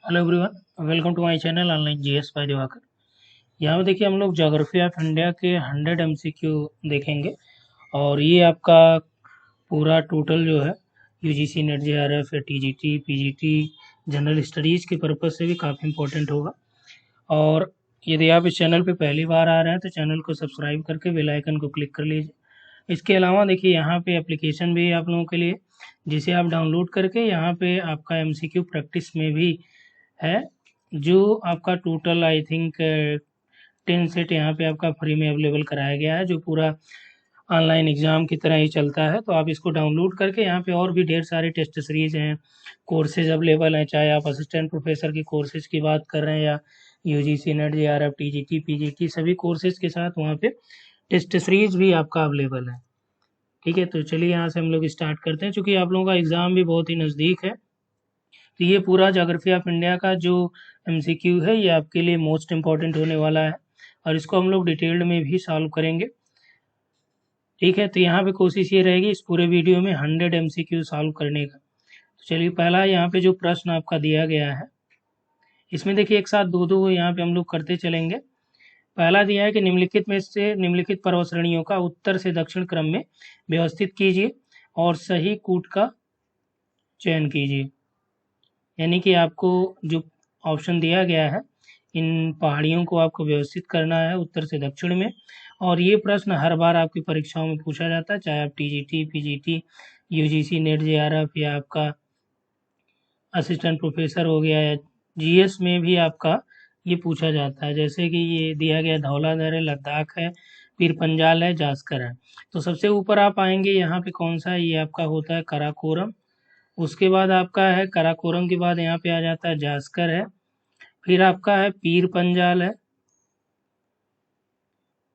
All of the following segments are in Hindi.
Hello everyone, welcome to my channel online GS by Diwakar. यहाँ पे देखिए हम लोग ज्योग्राफी ऑफ इंडिया के 100 एमसीक्यू देखेंगे। और ये आपका पूरा टोटल जो है UGC net JRF TGT PGT general studies के पर्पज़ से भी काफ़ी इंपॉर्टेंट होगा। और यदि आप इस चैनल पे पहली बार आ रहे हैं तो चैनल को सब्सक्राइब करके बेल आइकन को क्लिक कर लीजिए। इसके अलावा देखिए यहाँ पे एप्लीकेशन भी है आप लोगों के लिए, जिसे आप डाउनलोड करके यहाँ पे आपका एमसीक्यू प्रैक्टिस में भी है। जो आपका टोटल आई थिंक 10 सेट यहाँ पे आपका फ्री में अवेलेबल कराया गया है, जो पूरा ऑनलाइन एग्ज़ाम की तरह ही चलता है। तो आप इसको डाउनलोड करके यहाँ पे और भी ढेर सारे टेस्ट सीरीज़ हैं, कोर्सेज अवेलेबल हैं, चाहे आप असिस्टेंट प्रोफेसर की कोर्सेज़ की बात कर रहे हैं या UGC net JRF TGT PGT सभी कोर्सेज़ के साथ वहाँ पे टेस्ट सीरीज़ भी आपका अवेलेबल है। ठीक है, तो चलिए यहाँ से हम लोग स्टार्ट करते हैं। चूँकि आप लोगों का एग्ज़ाम भी बहुत ही नज़दीक है, तो ये पूरा ज्योग्राफी ऑफ इंडिया का जो एमसीक्यू है ये आपके लिए मोस्ट इम्पॉर्टेंट होने वाला है और इसको हम लोग डिटेल्ड में भी सॉल्व करेंगे। ठीक है, तो यहाँ पे कोशिश ये रहेगी इस पूरे वीडियो में 100 एमसीक्यू सॉल्व करने का। तो चलिए पहला यहाँ पे जो प्रश्न आपका दिया गया है, इसमें देखिए एक साथ दो दो यहाँ पे हम लोग करते चलेंगे। पहला दिया है कि निम्नलिखित में से निम्नलिखित पर्वत श्रेणियों का उत्तर से दक्षिण क्रम में व्यवस्थित कीजिए और सही कूट का चयन कीजिए। यानी कि आपको जो ऑप्शन दिया गया है, इन पहाड़ियों को आपको व्यवस्थित करना है उत्तर से दक्षिण में। और ये प्रश्न हर बार आपकी परीक्षाओं में पूछा जाता है, चाहे आप TGT PGT UGC net JRF या आपका असिस्टेंट प्रोफेसर हो गया, या जीएस में भी आपका ये पूछा जाता है। जैसे कि ये दिया गया धौलाधर है, लद्दाख है, पीर पंजाल है, जास्कर है। तो सबसे ऊपर आप आएंगे यहाँ पे कौन सा है, ये आपका होता है काराकोरम। उसके बाद आपका है काराकोरम के बाद यहाँ पे आ जाता है जास्कर है, फिर आपका है पीर पंजाल है,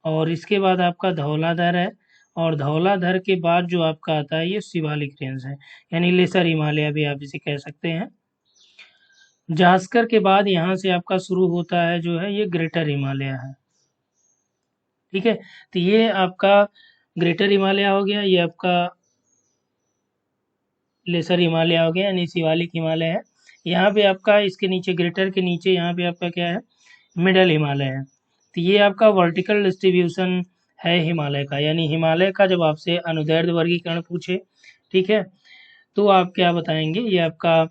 और इसके बाद आपका धौलाधर है। और धौलाधर के बाद जो आपका आता है ये शिवालिक रेंज है, यानी लेसर हिमालय भी आप इसे कह सकते हैं। जास्कर के बाद यहाँ से आपका शुरू होता है जो है ये ग्रेटर हिमालय है। ठीक है, तो ये आपका ग्रेटर हिमालय हो गया, ये आपका लेसर हिमालय हो गया यानी शिवालिक हिमालय है। यहाँ पे आपका इसके नीचे ग्रेटर के नीचे यहाँ पे आपका क्या है, मिडल हिमालय है। तो ये आपका वर्टिकल डिस्ट्रीब्यूशन है हिमालय का, यानी हिमालय का जब आपसे अनुदैर्ध्य वर्गीकरण पूछे, ठीक है, तो आप क्या बताएंगे, ये आपका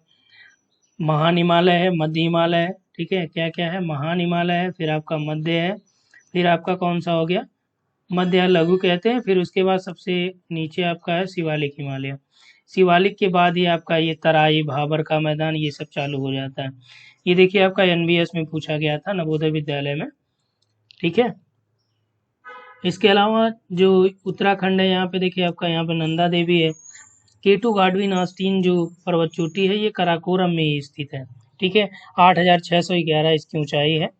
महान हिमालय है, मध्य हिमालय है। ठीक है, क्या क्या है, महान हिमालय है, फिर आपका मध्य है, फिर आपका कौन सा हो गया, मध्य या लघु कहते हैं, फिर उसके बाद सबसे नीचे आपका है शिवालिक हिमालय। शिवालिक के बाद ही आपका ये तराई भाबर का मैदान ये सब चालू हो जाता है। ये देखिए आपका एनबीएस में पूछा गया था नवोदय विद्यालय में। ठीक है, इसके अलावा जो उत्तराखंड है, यहाँ पे देखिए आपका यहाँ पे नंदा देवी है। केटू गाडविन आस्तीन जो पर्वत चोटी है ये काराकोरम में ही स्थित है। ठीक है, 8611 इसकी ऊंचाई है।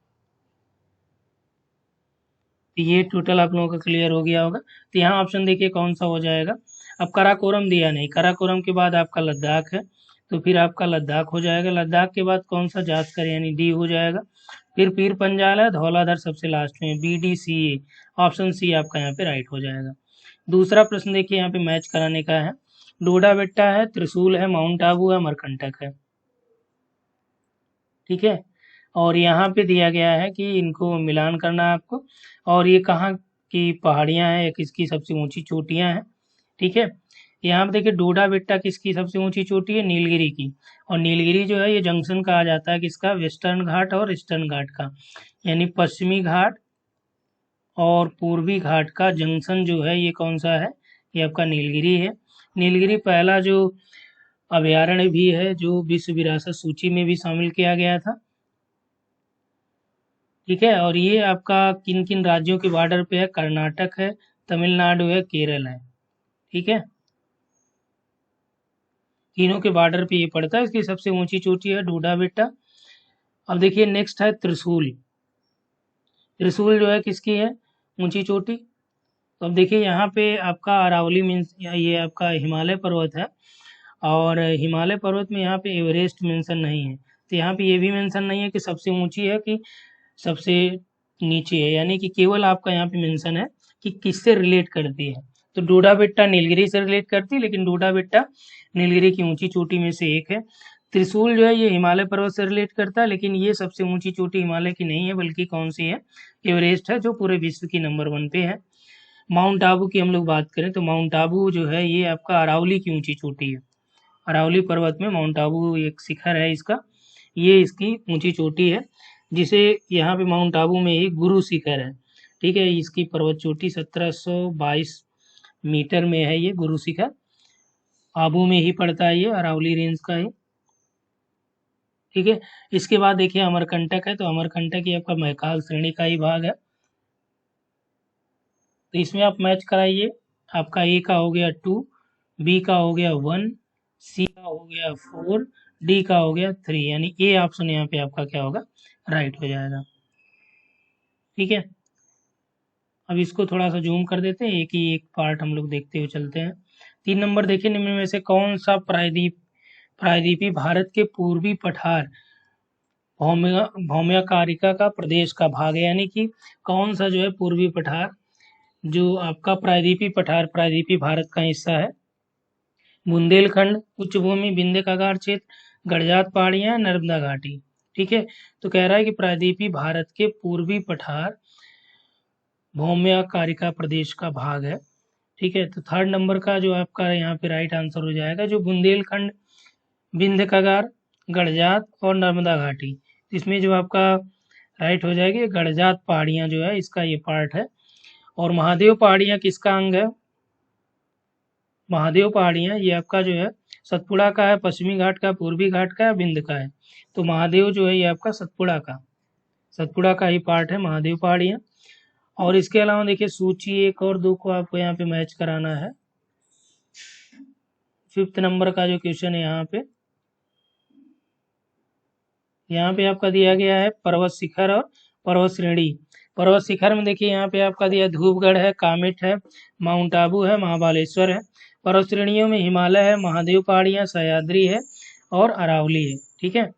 ये टोटल आप लोगों का क्लियर हो गया होगा। तो यहाँ ऑप्शन देखिए कौन सा हो जाएगा। अब काराकोरम दिया नहीं, काराकोरम के बाद आपका लद्दाख है, तो फिर आपका लद्दाख हो जाएगा। लद्दाख के बाद कौन सा, जास्कर यानी डी हो जाएगा। फिर पीर पंजाल है, धौलाधर सबसे लास्ट में, बी डी सी ए, ऑप्शन सी आपका यहाँ पे राइट हो जाएगा। दूसरा प्रश्न देखिए यहाँ पे मैच कराने का है। डोडा बेट्टा है, त्रिशूल है, माउंट आबू है, अमरकंटक है। ठीक है, और यहाँ पे दिया गया है कि इनको मिलान करना है आपको, और ये कहाँ की पहाड़ियाँ हैं या किसकी सबसे ऊंची चोटियाँ हैं। ठीक है, यहाँ पे देखिए डोडा बेट्टा किसकी सबसे ऊंची चोटी है, नीलगिरी की। और नीलगिरी जो है ये जंक्शन कहा जाता है किसका, वेस्टर्न घाट और ईस्टर्न घाट का, यानी पश्चिमी घाट और पूर्वी घाट का जंक्शन जो है ये कौन सा है, ये आपका नीलगिरी है। नीलगिरी पहला जो अभयारण्य भी है जो विश्व विरासत सूची में भी शामिल किया गया था। ठीक है, और ये आपका किन किन राज्यों के बॉर्डर पे है, कर्नाटक है, तमिलनाडु है, केरल है। ठीक है, तीनों के बॉर्डर पे ये पड़ता है। इसकी सबसे ऊंची चोटी है डोडा बेट्टा। अब देखिए नेक्स्ट है त्रिशूल। त्रिशूल जो है किसकी है, ऊंची चोटी। तो अब देखिए यहाँ पे आपका अरावली मीन्स ये आपका हिमालय पर्वत है, और हिमालय पर्वत में यहाँ पे एवरेस्ट मेंशन नहीं है। तो यहाँ पे ये भी मेंशन नहीं है कि सबसे ऊंची है कि सबसे नीचे है, यानी कि केवल आपका यहाँ पे मेंशन है कि किससे रिलेट करती है। तो डोडा बेट्टा नीलगिरी से रिलेट करती है, लेकिन डोडा बेट्टा नीलगिरी की ऊंची चोटी में से एक है। त्रिशूल जो है ये हिमालय पर्वत से रिलेट करता है, लेकिन ये सबसे ऊंची चोटी हिमालय की नहीं है, बल्कि कौन सी है, एवरेस्ट है, जो पूरे विश्व की नंबर 1 पे है। माउंट आबू की हम लोग बात करें तो माउंट आबू जो है ये आपका अरावली की ऊंची चोटी है। अरावली पर्वत में माउंट आबू एक शिखर है इसका, ये इसकी ऊंची चोटी है, जिसे यहाँ पे माउंट आबू में ही गुरु शिखर है। ठीक है, इसकी पर्वत चोटी 1722 मीटर में है ये गुरु शिखर, आबू में ही पड़ता है, ये अरावली रेंज का है। ठीक है, इसके बाद देखिए अमरकंटक है, तो अमरकंटक ये आपका मैकाल श्रेणी का ही भाग है। तो इसमें आप मैच कराइए, आपका ए का हो गया 2, बी का हो गया 1, सी का हो गया 4, डी का हो गया 3, यानी ए ऑप्शन यहाँ पे आपका क्या होगा, राइट हो जाएगा। ठीक है, अब इसको थोड़ा सा जूम कर देते हैं, एक ही एक पार्ट हम लोग देखते हुए चलते हैं। 3 नंबर देखिए, निम्न में से कौन सा प्रायद्वीपी भारत के पूर्वी पठार भौम्याकारिका का प्रदेश का भाग है, यानी कि कौन सा जो है पूर्वी पठार जो आपका प्रायद्वीपी पठार प्रायद्वीपी भारत का हिस्सा है। बुंदेलखंड, उच्च भूमि, विंध्य कगार क्षेत्र, गड़जात पहाड़ियां, नर्मदा घाटी। ठीक है, तो कह रहा है कि प्रायद्वीपी भारत के पूर्वी पठार भौम्याकारिका प्रदेश का भाग है। ठीक है, तो 3rd नंबर का जो आपका यहाँ पे राइट आंसर हो जाएगा, जो बुंदेलखंड, विंध्य कगार, गड़जात और नर्मदा घाटी। इसमें जो आपका राइट हो जाएगी गड़जात पहाड़ियाँ जो है इसका ये पार्ट है। और महादेव पहाड़ियाँ किसका अंग है, महादेव पहाड़ियाँ ये आपका जो है सतपुड़ा का है, पश्चिमी घाट का, पूर्वी घाट का, विंध्य का है। तो महादेव जो है ये आपका सतपुड़ा का ही पार्ट है महादेव पहाड़ियाँ। और इसके अलावा देखिए सूची 1 और 2 को आपको यहाँ पे मैच कराना है। 5th नंबर का जो क्वेश्चन है यहाँ पे आपका दिया गया है पर्वत शिखर और पर्वत श्रेणी। पर्वत शिखर में देखिए यहाँ पे आपका दिया धूपगढ़ है, कामेट है, माउंट आबू है, महाबालेश्वर है। पर्वत श्रेणियों में हिमालय है, महादेव पहाड़ियाँ, सह्याद्री है और अरावली है। ठीक है,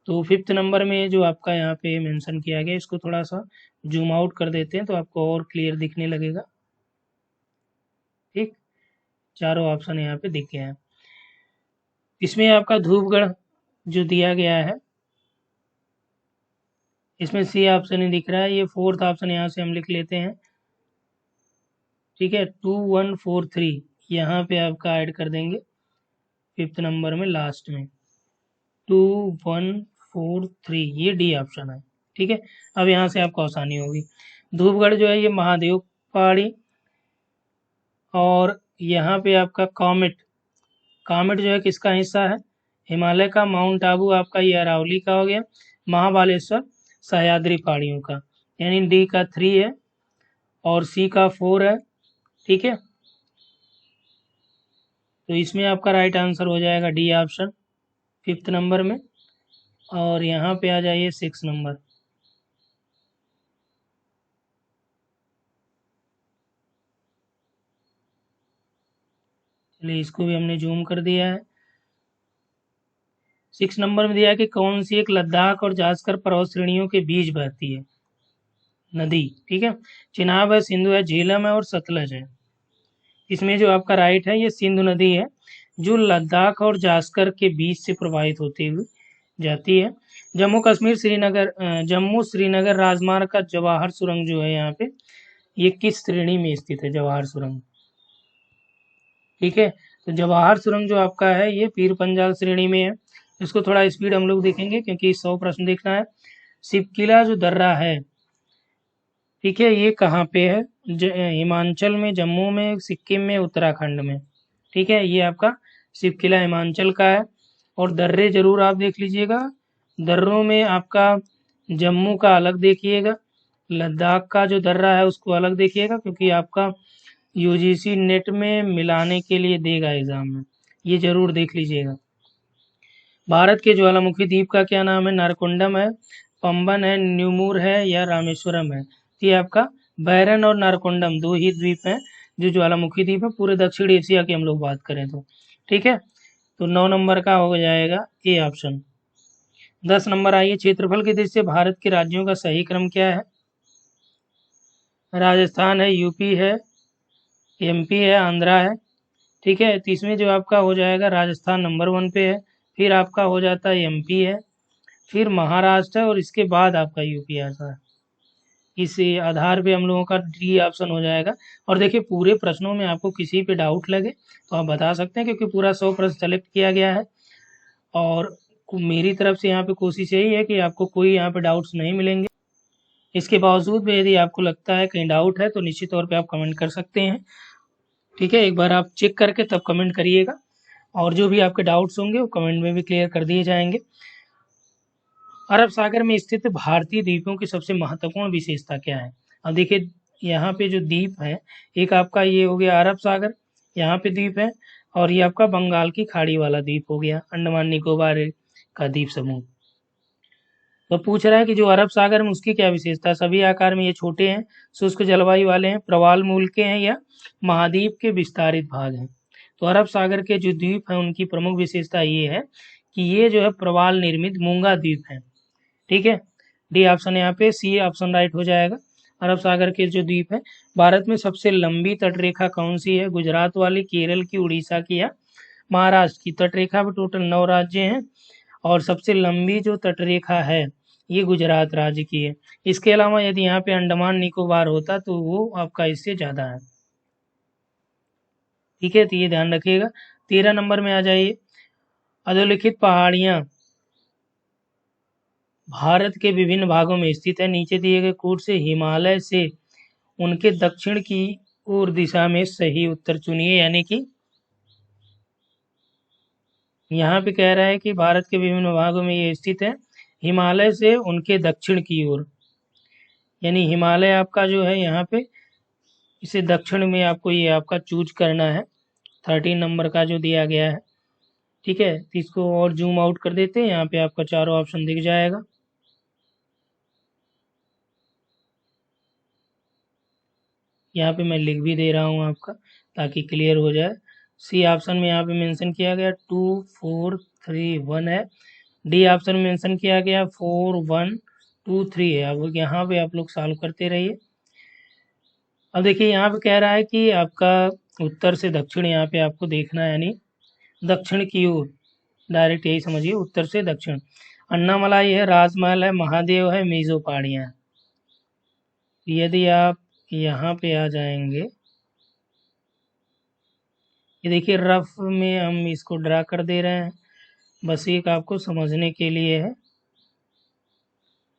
तो 5th नंबर में जो आपका यहाँ पे मेंशन किया गया, इसको थोड़ा सा जूम आउट कर देते हैं तो आपको और क्लियर दिखने लगेगा। ठीक, चारों ऑप्शन यहाँ पे दिख गए हैं। इसमें आपका धूपगढ़ जो दिया गया है, इसमें सी ऑप्शन ही दिख रहा है, ये 4th ऑप्शन यहाँ से हम लिख लेते हैं। ठीक है, 2143 यहाँ पे आपका ऐड कर देंगे 5th नंबर में लास्ट में 2143, ये डी ऑप्शन है। ठीक है, अब यहाँ से आपको आसानी होगी। धूपगढ़ जो है ये महादेव पहाड़ी, और यहाँ पे आपका कामेट जो है किसका हिस्सा है, हिमालय का। माउंट आबू आपका ये अरावली का हो गया। महाबालेश्वर सह्याद्री पहाड़ियों का, यानी डी का 3 है और सी का 4 है। ठीक है, तो इसमें आपका राइट आंसर हो जाएगा डी ऑप्शन 5th नंबर में। और यहाँ पे आ जाइए 6 नंबर। चलिए इसको भी हमने जूम कर दिया है। 6 नंबर में दिया है कि कौन सी एक लद्दाख और जास्कर पर्वत श्रेणियों के बीच बहती है नदी। ठीक है, चिनाब है, सिंधु है, झेलम है और सतलज है। इसमें जो आपका राइट है ये सिंधु नदी है, जो लद्दाख और जास्कर के बीच से प्रवाहित होती हुई जाती है। जम्मू श्रीनगर राजमार्ग का जवाहर सुरंग जो है यहाँ पे, ये किस श्रेणी में स्थित है, जवाहर सुरंग। ठीक है, तो जवाहर सुरंग जो आपका है ये पीर पंजाल श्रेणी में है। इसको थोड़ा स्पीड हम लोग देखेंगे क्योंकि 100 प्रश्न देखना है। शिवकिला जो दर्रा है, ठीक है, ये कहाँ पे है, हिमाचल में, जम्मू में, सिक्किम में, उत्तराखंड में। ठीक है, ये आपका शिवकिला हिमाचल का है। और दर्रे जरूर आप देख लीजिएगा, दर्रों में आपका जम्मू का अलग देखिएगा, लद्दाख का जो दर्रा है उसको अलग देखिएगा, क्योंकि आपका यूजीसी नेट में मिलाने के लिए देगा एग्जाम में, ये जरूर देख लीजिएगा। भारत के ज्वालामुखी द्वीप का क्या नाम है, नारकोंडम है, पंबन है, न्यूमूर है या रामेश्वरम है। ये आपका बैरन और नारकोंडम 2 ही द्वीप हैं जो ज्वालामुखी द्वीप है, पूरे दक्षिण एशिया की हम लोग बात करें तो। ठीक है, तो 9 नंबर का हो जाएगा ए ऑप्शन। 10 नंबर आइए, क्षेत्रफल की दृष्टि से भारत के राज्यों का सही क्रम क्या है। राजस्थान है, यूपी है, एमपी है, आंध्रा है। ठीक है, तो इसमें जो आपका हो जाएगा राजस्थान नंबर 1 पे है, फिर आपका हो जाता है एमपी है, फिर महाराष्ट्र है और इसके बाद आपका यूपी आता है। इस आधार पे हम लोगों का डी ऑप्शन हो जाएगा। और देखिए पूरे प्रश्नों में आपको किसी पे डाउट लगे तो आप बता सकते हैं, क्योंकि पूरा 100 प्रश्न सेलेक्ट किया गया है और मेरी तरफ से यहाँ पे कोशिश यही है कि आपको कोई यहाँ पे डाउट्स नहीं मिलेंगे। इसके बावजूद भी यदि आपको लगता है कहीं डाउट है तो निश्चित तौर पे आप कमेंट कर सकते हैं। ठीक है, एक बार आप चेक करके तब कमेंट करिएगा और जो भी आपके डाउट्स होंगे वो कमेंट में भी क्लियर कर दिए जाएंगे। अरब सागर में स्थित भारतीय द्वीपों की सबसे महत्वपूर्ण विशेषता क्या है? अब देखिए यहाँ पे जो द्वीप है, एक आपका ये हो गया अरब सागर, यहाँ पे द्वीप है, और ये आपका बंगाल की खाड़ी वाला द्वीप हो गया, अंडमान निकोबार का द्वीप समूह। तो पूछ रहा है कि जो अरब सागर में उसकी क्या विशेषता है? सभी आकार में ये छोटे हैं, शुष्क जलवायु वाले हैं, प्रवाल मूल के हैं या महाद्वीप के विस्तारित भाग हैं। तो अरब सागर के जो द्वीप हैं उनकी प्रमुख विशेषता ये है कि ये जो है प्रवाल निर्मित मूंगा द्वीप है। ठीक है, डी ऑप्शन यहाँ पे, सी ऑप्शन राइट हो जाएगा। अरब सागर के जो द्वीप है, भारत में सबसे लंबी तटरेखा कौन सी है? गुजरात वाली, केरल की, उड़ीसा की या महाराष्ट्र की? तटरेखा में टोटल 9 राज्य हैं और सबसे लंबी जो तटरेखा है ये गुजरात राज्य की है। इसके अलावा यदि यहाँ पे अंडमान निकोबार होता तो वो आपका इससे ज़्यादा है। ठीक है, तो ये ध्यान रखिएगा। 13 नंबर में आ जाइए। अधोलिखित पहाड़ियाँ भारत के विभिन्न भागों में स्थित है। नीचे दिए गए कोड से हिमालय से उनके दक्षिण की ओर दिशा में सही उत्तर चुनिए। यानी कि यहाँ पे कह रहा है कि भारत के विभिन्न भागों में ये स्थित है, हिमालय से उनके दक्षिण की ओर, यानी हिमालय आपका जो है यहाँ पे इसे दक्षिण में आपको ये आपका चूज करना है। 13 नंबर का जो दिया गया है। ठीक है, तो इसको और जूम आउट कर देते हैं, यहाँ पे आपका चारों ऑप्शन दिख जाएगा। यहाँ पे मैं लिख भी दे रहा हूँ आपका ताकि क्लियर हो जाए। सी ऑप्शन में यहाँ पे मेंशन किया गया 2 4 3 1 है। डी ऑप्शन में मेंशन किया गया 4 1 2 3 है। अब यहाँ पे आप लोग सॉल्व करते रहिए। अब देखिए यहाँ पे कह रहा है कि आपका उत्तर से दक्षिण यहाँ पे आपको देखना है, यानी दक्षिण की ओर, डायरेक्ट यही समझिए, उत्तर से दक्षिण। अन्नामलाई है, राजमहल है, महादेव है, मीजो पहाड़ियाँ हैं। यदि आप यहाँ पे आ जाएंगे, ये देखिए रफ में हम इसको ड्रा कर दे रहे हैं, बस एक आपको समझने के लिए है।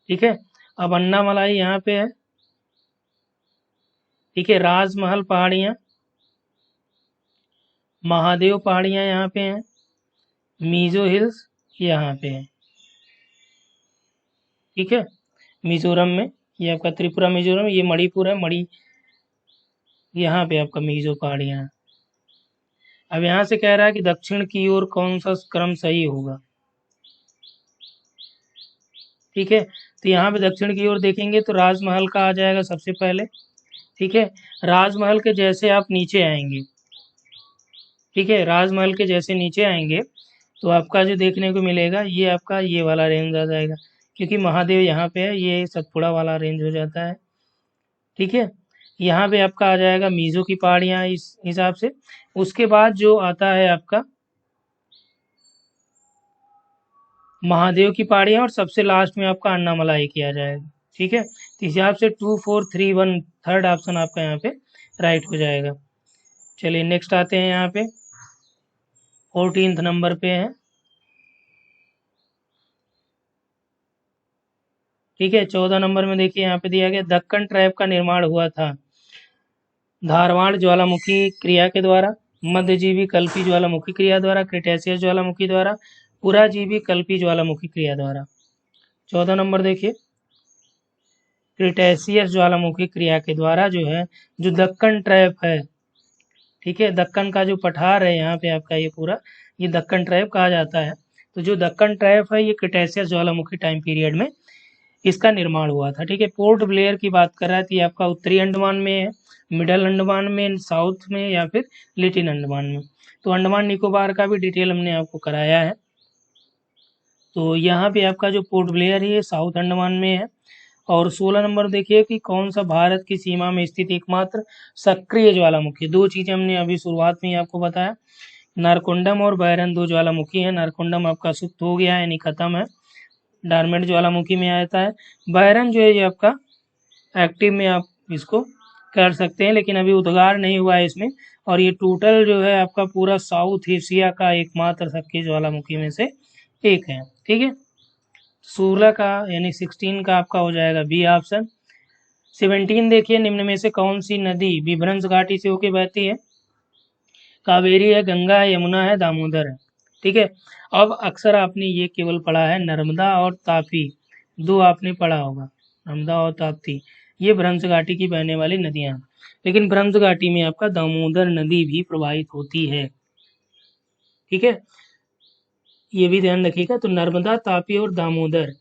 ठीक है, अब अन्नामलाई यहाँ पे है। ठीक है, राजमहल पहाड़ियाँ, महादेव पहाड़ियाँ यहाँ पे हैं, मीजो हिल्स यहाँ पे है। ठीक है, मिजोरम में, ये आपका त्रिपुरा मिजोरम, ये मणिपुर है, यहाँ पे आपका मीजो पहाड़ियाँ हैं। अब यहाँ से कह रहा है कि दक्षिण की ओर कौन सा क्रम सही होगा। ठीक है, तो यहाँ पे दक्षिण की ओर देखेंगे तो राजमहल का आ जाएगा सबसे पहले। ठीक है, राजमहल के जैसे आप नीचे आएंगे, ठीक है, राजमहल के जैसे नीचे आएंगे तो आपका जो देखने को मिलेगा ये आपका ये वाला रेंज आ जाएगा, क्योंकि महादेव यहाँ पे है, ये सतपुड़ा वाला रेंज हो जाता है। ठीक है, यहाँ पे आपका आ जाएगा मीजो की पहाड़ियाँ इस हिसाब से। उसके बाद जो आता है आपका महादेव की पहाड़ियाँ और सबसे लास्ट में आपका अन्नामलाई किया जाएगा। ठीक है, तो इस हिसाब से 2 4 3 1 थर्ड ऑप्शन आपका यहाँ पे राइट हो जाएगा। चलिए नेक्स्ट आते हैं, यहाँ पे 14th नंबर पे है। ठीक है, 14 नंबर में देखिए यहाँ पे दिया गया दक्कन ट्रैप का निर्माण हुआ था धारवाड़ ज्वालामुखी क्रिया के द्वारा, मध्यजीवी कल्पी ज्वालामुखी क्रिया द्वारा, क्रिटेशियस ज्वालामुखी द्वारा, पुराजीवी कल्पी ज्वालामुखी क्रिया द्वारा। 14 नंबर देखिए, क्रिटेशियस ज्वालामुखी क्रिया के द्वारा जो है, जो दक्कन ट्रैप है, ठीक है, दक्कन का जो पठार है यहाँ पे आपका ये पूरा, ये दक्कन ट्रैप कहा जाता है। तो जो दक्कन ट्रैप है ये क्रिटेशियस ज्वालामुखी टाइम पीरियड में इसका निर्माण हुआ था। ठीक है, पोर्ट ब्लेयर की बात कर रहा है, तो ये आपका उत्तरी अंडमान में है, मिडल अंडमान में, साउथ में या फिर लिटिल अंडमान में। तो अंडमान निकोबार का भी डिटेल हमने आपको कराया है। तो यहाँ पे आपका जो पोर्ट ब्लेयर है ये साउथ अंडमान में है। और 16 नंबर देखिए कि कौन सा भारत की सीमा में स्थित एकमात्र सक्रिय ज्वालामुखी। दो चीज़ें हमने अभी शुरुआत में ही आपको बताया नारकोंडम और बैरन दो ज्वालामुखी हैं। नारकोंडम आपका सुप्त हो गया है यानी खत्म है, डॉर्मेंट ज्वालामुखी में आता है। बैरन जो है ये आपका एक्टिव में आप इसको कर सकते हैं, लेकिन अभी उद्गार नहीं हुआ है इसमें। और ये टोटल जो है आपका पूरा साउथ एशिया का एकमात्र सक्रिय ज्वालामुखी में से एक है। ठीक है, 16 का यानी 16 का आपका हो जाएगा बी ऑप्शन। 17 देखिए, निम्न में से कौन सी नदी विभ्रंश घाटी से होकर बहती है? कावेरी है, गंगा है, यमुना है, दामोदर है। ठीक है, अब अक्सर आपने ये केवल पढ़ा है नर्मदा और तापी, दो आपने पढ़ा होगा, नर्मदा और ताप्ती, ये भ्रंश घाटी की बहने वाली नदियां हैं। लेकिन भ्रंश घाटी में आपका दामोदर नदी भी प्रवाहित होती है। ठीक है, ये भी ध्यान रखिएगा। तो नर्मदा, तापी और दामोदर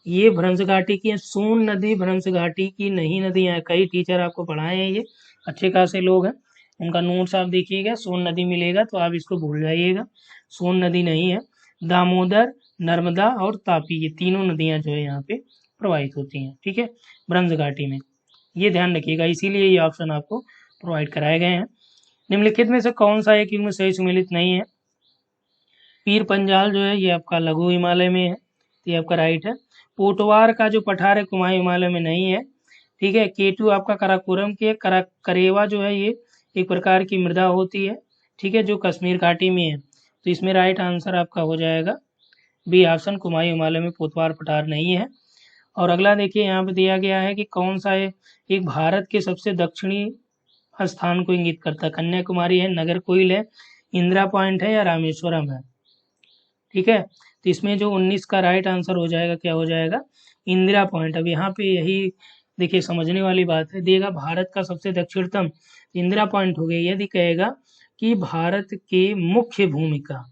ये भ्रंश घाटी की है। सोन नदी भ्रंश घाटी की नहीं नदियां हैं। कई टीचर आपको पढ़ाए हैं, ये अच्छे खासे लोग हैं, उनका नोट्स आप देखिएगा। सोन नदी मिलेगा तो आप इसको भूल जाइएगा, सोन नदी नहीं है। दामोदर, नर्मदा और तापी, ये तीनों नदियां जो है यहाँ पे प्रवाहित होती हैं। ठीक है, भ्रंश घाटी में, ये ध्यान रखिएगा, इसीलिए ये ऑप्शन आपको प्रोवाइड कराए गए हैं। निम्नलिखित में से कौन सा एक युग्म सही सुमेलित नहीं है? पीर पंजाल जो है ये आपका लघु हिमालय में है, तो ये आपका राइट है। पोटवार का जो पठार है कुमाऊं हिमालय में नहीं है। ठीक है, केटू आपका काराकोरम की है। करेवा जो है ये एक प्रकार की मृदा होती है, ठीक है, जो कश्मीर घाटी में है। तो इसमें राइट आंसर आपका हो जाएगा बी ऑप्शन, कुमाऊं हिमालय में पोटवार पठार नहीं है। और अगला देखिए, यहाँ पे दिया गया है कि कौन सा है एक भारत के सबसे दक्षिणी स्थान को इंगित करता है? कन्याकुमारी है, नागरकोइल है, इंदिरा पॉइंट है या रामेश्वरम है? ठीक है, तो इसमें जो 19 का राइट आंसर हो जाएगा, क्या हो जाएगा? इंदिरा पॉइंट। अब यहाँ पे यही देखिए समझने वाली बात है, देगा भारत का सबसे दक्षिणतम, इंदिरा पॉइंट हो गया। यदि कहेगा कि भारत के मुख्य भूमिका,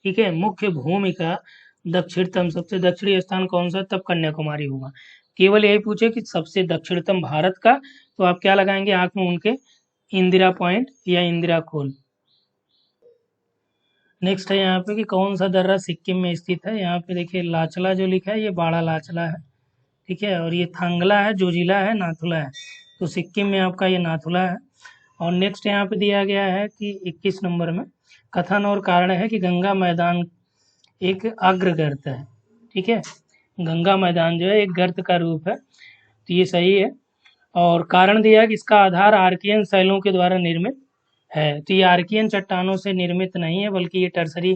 ठीक है, मुख्य भूमिका दक्षिणतम, सबसे दक्षिणी स्थान कौन सा, तब कन्याकुमारी होगा। केवल यही पूछे कि सबसे दक्षिणतम भारत का, तो आप क्या लगाएंगे आंख में उनके? इंदिरा पॉइंट या इंदिरा खोल। नेक्स्ट है यहाँ पे कि कौन सा दर्रा सिक्किम में स्थित है? यहाँ पे देखिए लाचला जो लिखा है ये बाड़ा लाचला है, ठीक है, और ये थांगला है, जोजिला है, नाथुला है। तो सिक्किम में आपका ये नाथुला है। और नेक्स्ट यहाँ पे दिया गया है कि 21 नंबर में कथन और कारण है कि गंगा मैदान एक अग्र गर्त है। ठीक है, गंगा मैदान जो है एक गर्त का रूप है, तो ये सही है। और कारण दिया है कि इसका आधार आर्कियन शैलों के द्वारा निर्मित है। तो ये आर्कियन चट्टानों से निर्मित नहीं है, बल्कि ये टर्सरी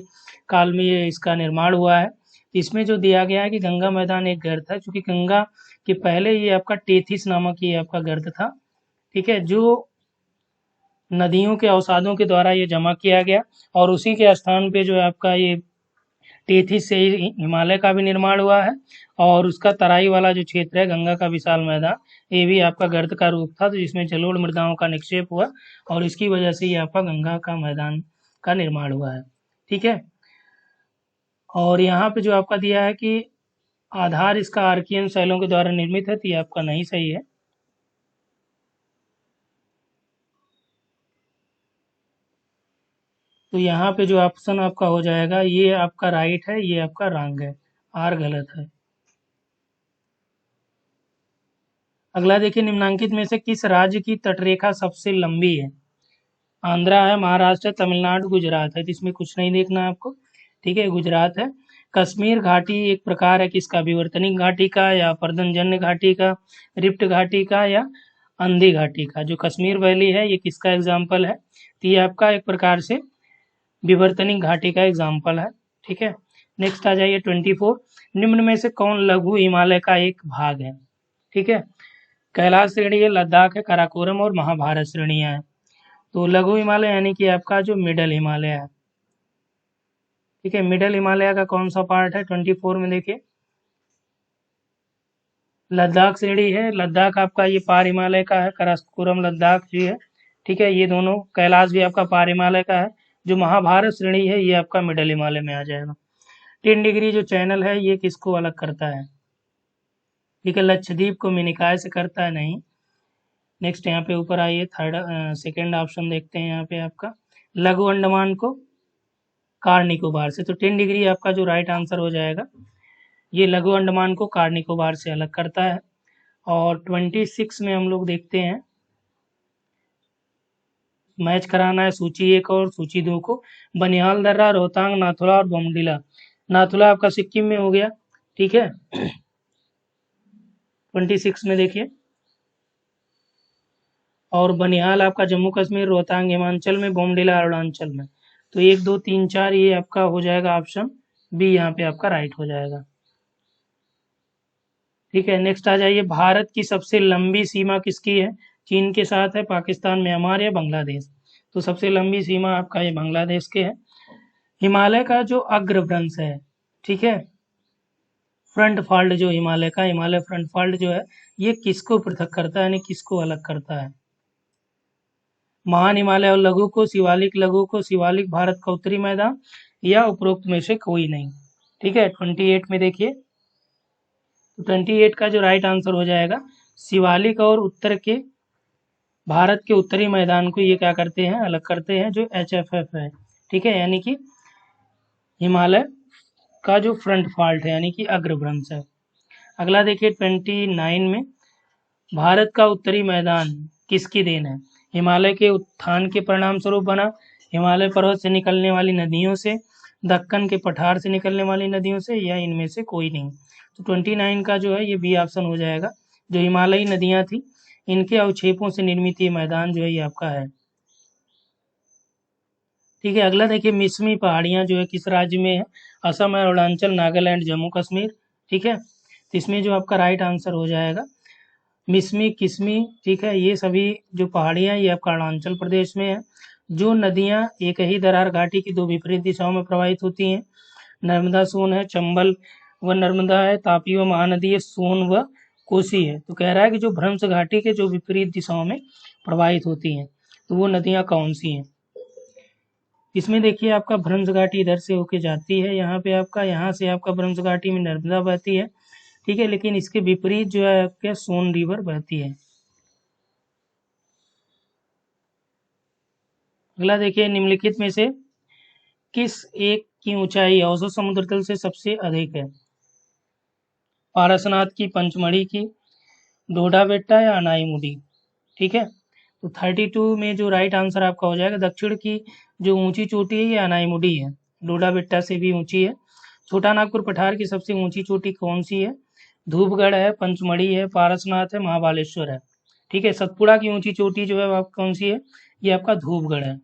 काल में ये इसका निर्माण हुआ है। इसमें जो दिया गया है कि गंगा मैदान एक गर्त है, क्योंकि गंगा के पहले ये आपका टेथिस नामक ये आपका गर्त था। ठीक है, जो नदियों के अवसादों के द्वारा ये जमा किया गया, और उसी के स्थान पे जो है आपका ये टेथिस से ही हिमालय का भी निर्माण हुआ है। और उसका तराई वाला जो क्षेत्र है, गंगा का विशाल मैदान, ये भी आपका गर्त का रूप था, तो जिसमें जलोढ़ मृदाओं का निक्षेप हुआ, और इसकी वजह से ये आपका गंगा का मैदान का निर्माण हुआ है। ठीक है, और यहाँ पे जो आपका दिया है कि आधार इसका आर्कियन शैलों के द्वारा निर्मित है, तो ये आपका नहीं सही है। तो यहाँ पे जो ऑप्शन आपका हो जाएगा ये आपका राइट है, ये आपका रॉन्ग है, आर गलत है। अगला देखिए, निम्नांकित में से किस राज्य की तटरेखा सबसे लंबी है? आंध्रा है, महाराष्ट्र है, तमिलनाडु, गुजरात है। तो इसमें कुछ नहीं देखना है आपको, ठीक है, गुजरात है। कश्मीर घाटी एक प्रकार है किसका? विवर्तनिक घाटी का, या पर्दनजन्य घाटी का, रिफ्ट घाटी का, या अंधी घाटी का? जो कश्मीर वैली है ये किसका एग्जाम्पल है? तो ये आपका एक प्रकार से विवर्तनिक घाटी का एग्जाम्पल है। ठीक है, नेक्स्ट आ जाइए 24। निम्न में से कौन लघु हिमालय का एक भाग है? ठीक है, कैलाश श्रेणी है, लद्दाख है, काराकोरम और महाभारत श्रेणियां हैं। तो लघु हिमालय यानी कि आपका जो मिडल हिमालय है। ठीक है, मिडल हिमालय का कौन सा पार्ट है? 24 में देखिए, लद्दाख श्रेणी है। लद्दाख आपका ये पार हिमालय का है, काराकोरम लद्दाख जी है। ठीक है, ये दोनों, कैलाश भी आपका पार हिमालय का है। जो महाभारत श्रेणी है ये आपका मिडल हिमालय में आ जाएगा। 10 डिग्री जो चैनल है ये किसको अलग करता है? ठीक है, लक्षद्वीप को मिनिकॉय से करता है, नहीं। नेक्स्ट यहाँ पे ऊपर आइए, सेकंड ऑप्शन देखते हैं यहाँ पे आपका, लघु अंडमान को कार निकोबार से। तो 10 डिग्री आपका जो राइट आंसर हो जाएगा, ये लघु अंडमान को कार निकोबार से अलग करता है। और 26 में हम लोग देखते हैं मैच कराना है सूची 1 और सूची 2 को। बनिहाल दर्रा, रोहतांग, नाथुला और बोमडिला। नाथुला आपका सिक्किम में हो गया, ठीक है। 26 में देखिए, और बनिहाल आपका जम्मू कश्मीर, रोहतांग हिमाचल में, बोमडिला अरुणाचल में। तो 1 2 3 4 ये आपका हो जाएगा ऑप्शन बी, यहाँ पे आपका राइट हो जाएगा, ठीक है। नेक्स्ट आ जाइए, भारत की सबसे लंबी सीमा किसकी है? चीन के साथ है, पाकिस्तान, म्यांमार या बांग्लादेश? तो सबसे लंबी सीमा आपका ये बांग्लादेश के है। हिमालय का जो अग्रभ्रंश है, ठीक है, फ्रंट फॉल्ट जो हिमालय का, हिमालय फ्रंट फॉल्ट जो है, ये किसको पृथक करता है, यानी किसको अलग करता है? महान हिमालय और लघु को, शिवालिक लघु को, शिवालिक भारत का उत्तरी मैदान, या उपरोक्त में से कोई नहीं, ठीक है। 28 में देखिए, तो 28 का जो राइट आंसर हो जाएगा, शिवालिक और उत्तर के भारत के उत्तरी मैदान को ये क्या करते हैं, अलग करते हैं, जो HFF है, ठीक है, यानी कि हिमालय का जो फ्रंट फॉल्ट है, यानी कि अग्रभ्रंश है। अगला देखिए 29 में, भारत का उत्तरी मैदान किसकी देन है? हिमालय के उत्थान के परिणाम स्वरूप बना, हिमालय पर्वत से निकलने वाली नदियों से, दक्कन के पठार से निकलने वाली नदियों से, या इनमें से कोई नहीं। तो 29 का जो है ये बी ऑप्शन हो जाएगा, जो हिमालयी नदियां थी इनके अवक्षेपों से निर्मित ये मैदान जो है ये आपका है, ठीक है। अगला देखिए, मिसमी पहाड़ियाँ जो है किस राज्य में है? असम, अरुणाचल, नागालैंड, जम्मू कश्मीर, ठीक है। तो इसमें जो आपका राइट आंसर हो जाएगा मिसमी, किस्मी, ठीक है, ये सभी जो पहाड़ियाँ ये आपका अरुणाचल प्रदेश में है। जो नदियाँ एक ही दरार घाटी की 2 विपरीत दिशाओं में प्रवाहित होती हैं, नर्मदा सोन है, चंबल व नर्मदा है, तापी व महानदी है, सोन व कोसी है। तो कह रहा है कि जो भ्रंश घाटी के जो विपरीत दिशाओं में प्रवाहित होती हैं, तो वो नदियाँ कौन सी हैं? इसमें देखिए, आपका भ्रंश घाटी इधर से होके जाती है, यहाँ पे आपका, यहाँ से आपका भ्रंश घाटी में नर्मदा बहती है, ठीक है, लेकिन इसके विपरीत जो है आपके सोन रिवर बहती है। अगला देखिए, निम्नलिखित में से किस एक की ऊंचाई औसत समुद्र तल से सबसे अधिक है? पारसनाथ की, पंचमढ़ी की, डोडा बेट्टा या अनाईमुडी, ठीक है। तो 32 में जो राइट आंसर आपका हो जाएगा, दक्षिण की जो ऊंची चोटी है ये अनाईमुडी है, डोडा बेट्टा से भी ऊंची है। छोटा नागपुर पठार की सबसे ऊंची चोटी कौन सी है? धूपगढ़ है, पंचमढ़ी है, पारसनाथ है, महाबालेश्वर है, ठीक है। सतपुड़ा की ऊंची चोटी जो है आप कौन सी है? ये आपका धूपगढ़ है।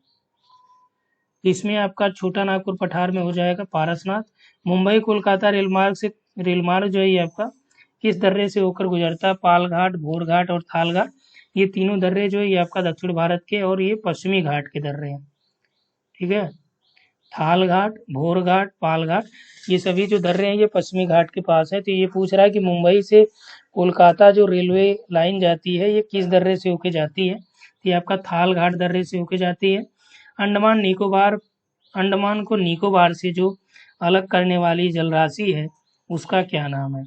इसमें आपका छोटा नागपुर पठार में हो जाएगा पारसनाथ। मुंबई कोलकाता रेलमार्ग से, रेलमार्ग जो है ये आपका किस दर्रे से होकर गुजरता है? पालघाट, भोरघाट और थालघाट। ये तीनों दर्रे जो है ये आपका दक्षिण भारत के और ये पश्चिमी घाट के दर्रे हैं, ठीक है। थालघाट, भोरघाट, पालघाट, ये सभी जो दर्रे हैं ये पश्चिमी घाट के पास है। तो ये पूछ रहा है कि मुंबई से कोलकाता जो रेलवे लाइन जाती है ये किस दर्रे से होके जाती है? तो ये आपका थालघाट दर्रे से होके जाती है। अंडमान निकोबार, अंडमान को निकोबार से जो अलग करने वाली जलराशि है उसका क्या नाम है?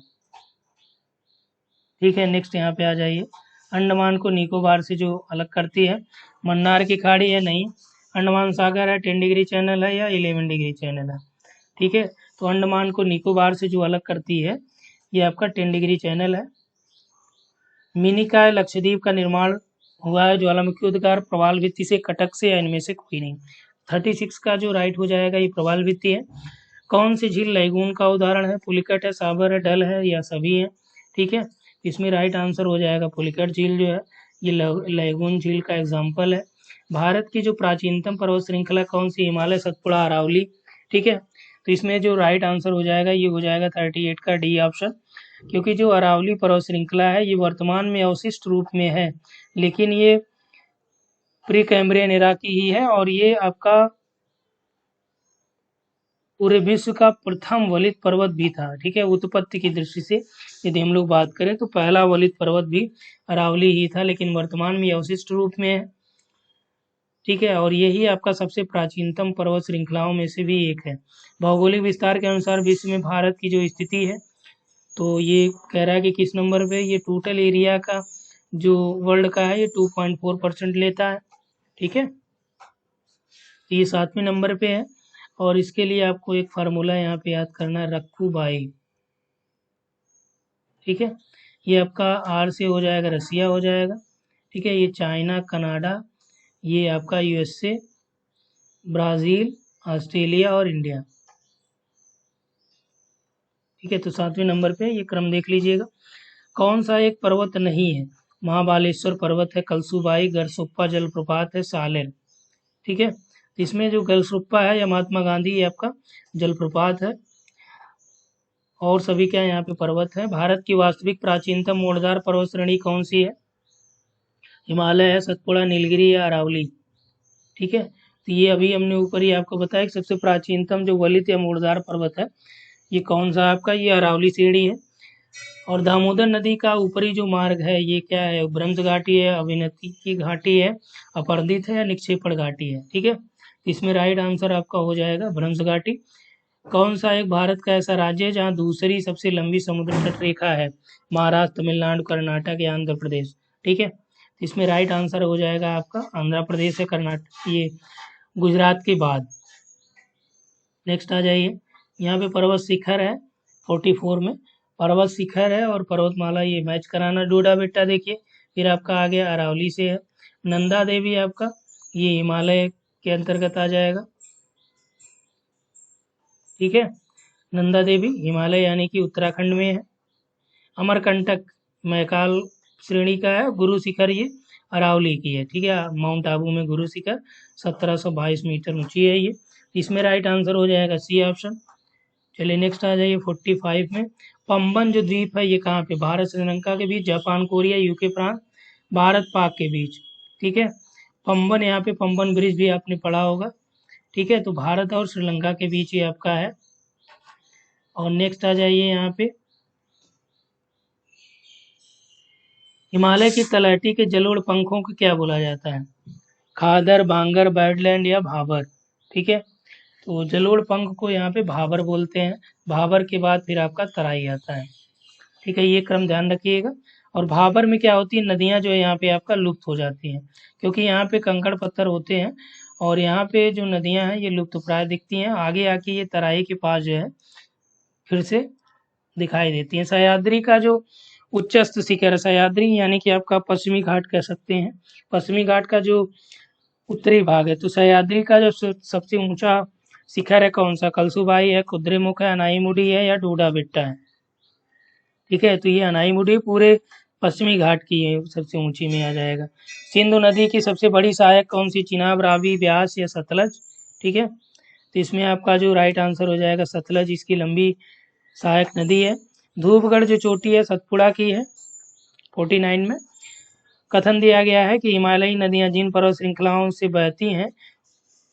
ठीक है, नेक्स्ट यहाँ पे आ जाइए। अंडमान को निकोबार से जो अलग करती है, मन्नार की खाड़ी है? नहीं। अंडमान सागर है, 10 डिग्री चैनल है, या 11 डिग्री चैनल है, ठीक है। तो अंडमान को निकोबार से जो अलग करती है ये आपका 10 डिग्री चैनल है। मिनिकॉय लक्षद्वीप का निर्माण हुआ है ज्वालामुखी उद्गार, प्रवाल भित्ति से, कटक से, या इनमें से कोई नहीं। 36 का जो राइट हो जाएगा ये प्रवाल भित्ति है। कौन सी झील लैगून का उदाहरण है? पुलिकट है, साबर है, डल है, या सभी है, ठीक है। इसमें राइट आंसर हो जाएगा पुलिकट झील जो है ये लैगून झील का एग्जाम्पल है। भारत की जो प्राचीनतम पर्वत श्रृंखला कौन सी? हिमालय, सतपुड़ा, अरावली, ठीक है। तो इसमें जो राइट आंसर हो जाएगा ये हो जाएगा 38 का डी ऑप्शन, क्योंकि जो अरावली पर्वत श्रृंखला है ये वर्तमान में अवशिष्ट रूप में है, लेकिन ये प्री कैम्ब्रियन एरा की ही है, और ये आपका पूरे विश्व का प्रथम वलित पर्वत भी था, ठीक है। उत्पत्ति की दृष्टि से यदि हम लोग बात करें तो पहला वलित पर्वत भी अरावली ही था, लेकिन वर्तमान में अवशिष्ट रूप में है, ठीक है। और यही आपका सबसे प्राचीनतम पर्वत श्रृंखलाओं में से भी एक है। भौगोलिक विस्तार के अनुसार विश्व में भारत की जो स्थिति है, तो ये कह रहा है कि किस नंबर पे? ये टोटल एरिया का जो वर्ल्ड का है ये 2.4% लेता है, ठीक है। तो ये 7वें नंबर पे है, और इसके लिए आपको एक फार्मूला यहाँ पे याद करना है, रक्कू बाई, ठीक है। ये आपका आर से हो जाएगा, रसिया हो जाएगा, ठीक है। ये चाइना, कनाडा, ये आपका यूएसए, ब्राज़ील, ऑस्ट्रेलिया और इंडिया। ठीक है, तो 7वें नंबर पे ये क्रम देख लीजिएगा। कौन सा एक पर्वत नहीं है? महाबालेश्वर पर्वत है, कलसुबाई, गरसुप्पा जलप्रपात है, सालेर। ठीक है, इसमें जो गलसुप्पा है या महात्मा गांधी ये आपका जलप्रपात है, और सभी क्या यहाँ पे पर्वत है। भारत की वास्तविक प्राचीनतम मोड़दार पर्वत श्रेणी कौन सी है? हिमालय है, सतपुड़ा, नीलगिरी या अरावली। ठीक है, तो ये अभी हमने ऊपर ही आपको बताया कि सबसे प्राचीनतम जो वलित या मोड़दार पर्वत है ये कौन सा आपका, ये अरावली श्रेणी है। और दामोदर नदी का ऊपरी जो मार्ग है ये क्या है? ब्रह्मस घाटी है, अविनति की घाटी है, अपरदित है या निक्षेपण घाटी है। ठीक है, इसमें राइट आंसर आपका हो जाएगा ब्रह्मस घाटी। कौन सा एक भारत का ऐसा राज्य है जहाँ दूसरी सबसे लंबी समुद्र तट रेखा है? महाराष्ट्र, तमिलनाडु, कर्नाटक या आंध्र प्रदेश। ठीक है, इसमें राइट आंसर हो जाएगा आपका आंध्र प्रदेश है, कर्नाटक, ये गुजरात के बाद। नेक्स्ट आ जाइए, यहाँ पे पर्वत शिखर है 44 में, पर्वत शिखर है और पर्वतमाला ये मैच कराना। डोडा बेट्टा देखिए, फिर आपका आ गया अरावली से है। नंदा देवी आपका ये हिमालय के अंतर्गत आ जाएगा। ठीक है, नंदा देवी हिमालय यानी कि उत्तराखंड में है। अमरकंटक मैकाल श्रेणी का है, गुरु शिखर ये अरावली की है। ठीक है, माउंट आबू में गुरु शिखर 1722 मीटर ऊंची है ये। इसमें राइट आंसर हो जाएगा सी ऑप्शन। चलिए नेक्स्ट आ जाइए 45 में, पंबन जो द्वीप है ये कहाँ पे? भारत श्रीलंका के बीच, जापान, कोरिया, यूके प्रांत, भारत पाक के बीच। ठीक है, पंबन, यहाँ पे पंबन ब्रिज भी आपने पढ़ा होगा। ठीक है, तो भारत और श्रीलंका के बीच ये आपका है। और नेक्स्ट आ जाइए यहाँ पे, हिमालय की तलहटी के जलोढ़ पंखों को क्या बोला जाता है? खादर, बांगर, बैडलैंड या भाबर। ठीक है, तो जलोढ़ पंख को यहाँ पे भाबर बोलते हैं। भाबर के बाद फिर आपका तराई आता है। ठीक है, ये क्रम ध्यान रखिएगा। और भाबर में क्या होती है, नदियाँ जो है यहाँ पे आपका लुप्त हो जाती हैं, क्योंकि यहाँ पे कंकड़ पत्थर होते हैं और यहाँ पे जो नदियाँ हैं ये लुप्त प्राय दिखती हैं। आगे आके ये तराई के पास जो है फिर से दिखाई देती हैं। सह्याद्री का जो उच्चस्थ शिखर है, सह्याद्री यानी कि आपका पश्चिमी घाट कह सकते हैं, पश्चिमी घाट का जो उत्तरी भाग है, तो सह्याद्री का जो सबसे ऊंचा शिखर है कौन सा? कलसुबाई है, कुद्रेमुख है, अनाईमुडी है या डोडा बेट्टा है। ठीक है, तो ये अनाईमुडी पूरे पश्चिमी घाट की है, सबसे ऊंची में आ जाएगा। सिंधु नदी की सबसे बड़ी सहायक कौन सी? चिनाब, रावी, ब्यास या सतलज। ठीक है, तो इसमें आपका जो राइट आंसर हो जाएगा सतलज, इसकी लंबी सहायक नदी है। धूपगढ़ जो चोटी है सतपुड़ा की है 49 में। कथन दिया गया है कि हिमालयी नदियाँ जिन पर्वत श्रृंखलाओं से बहती हैं,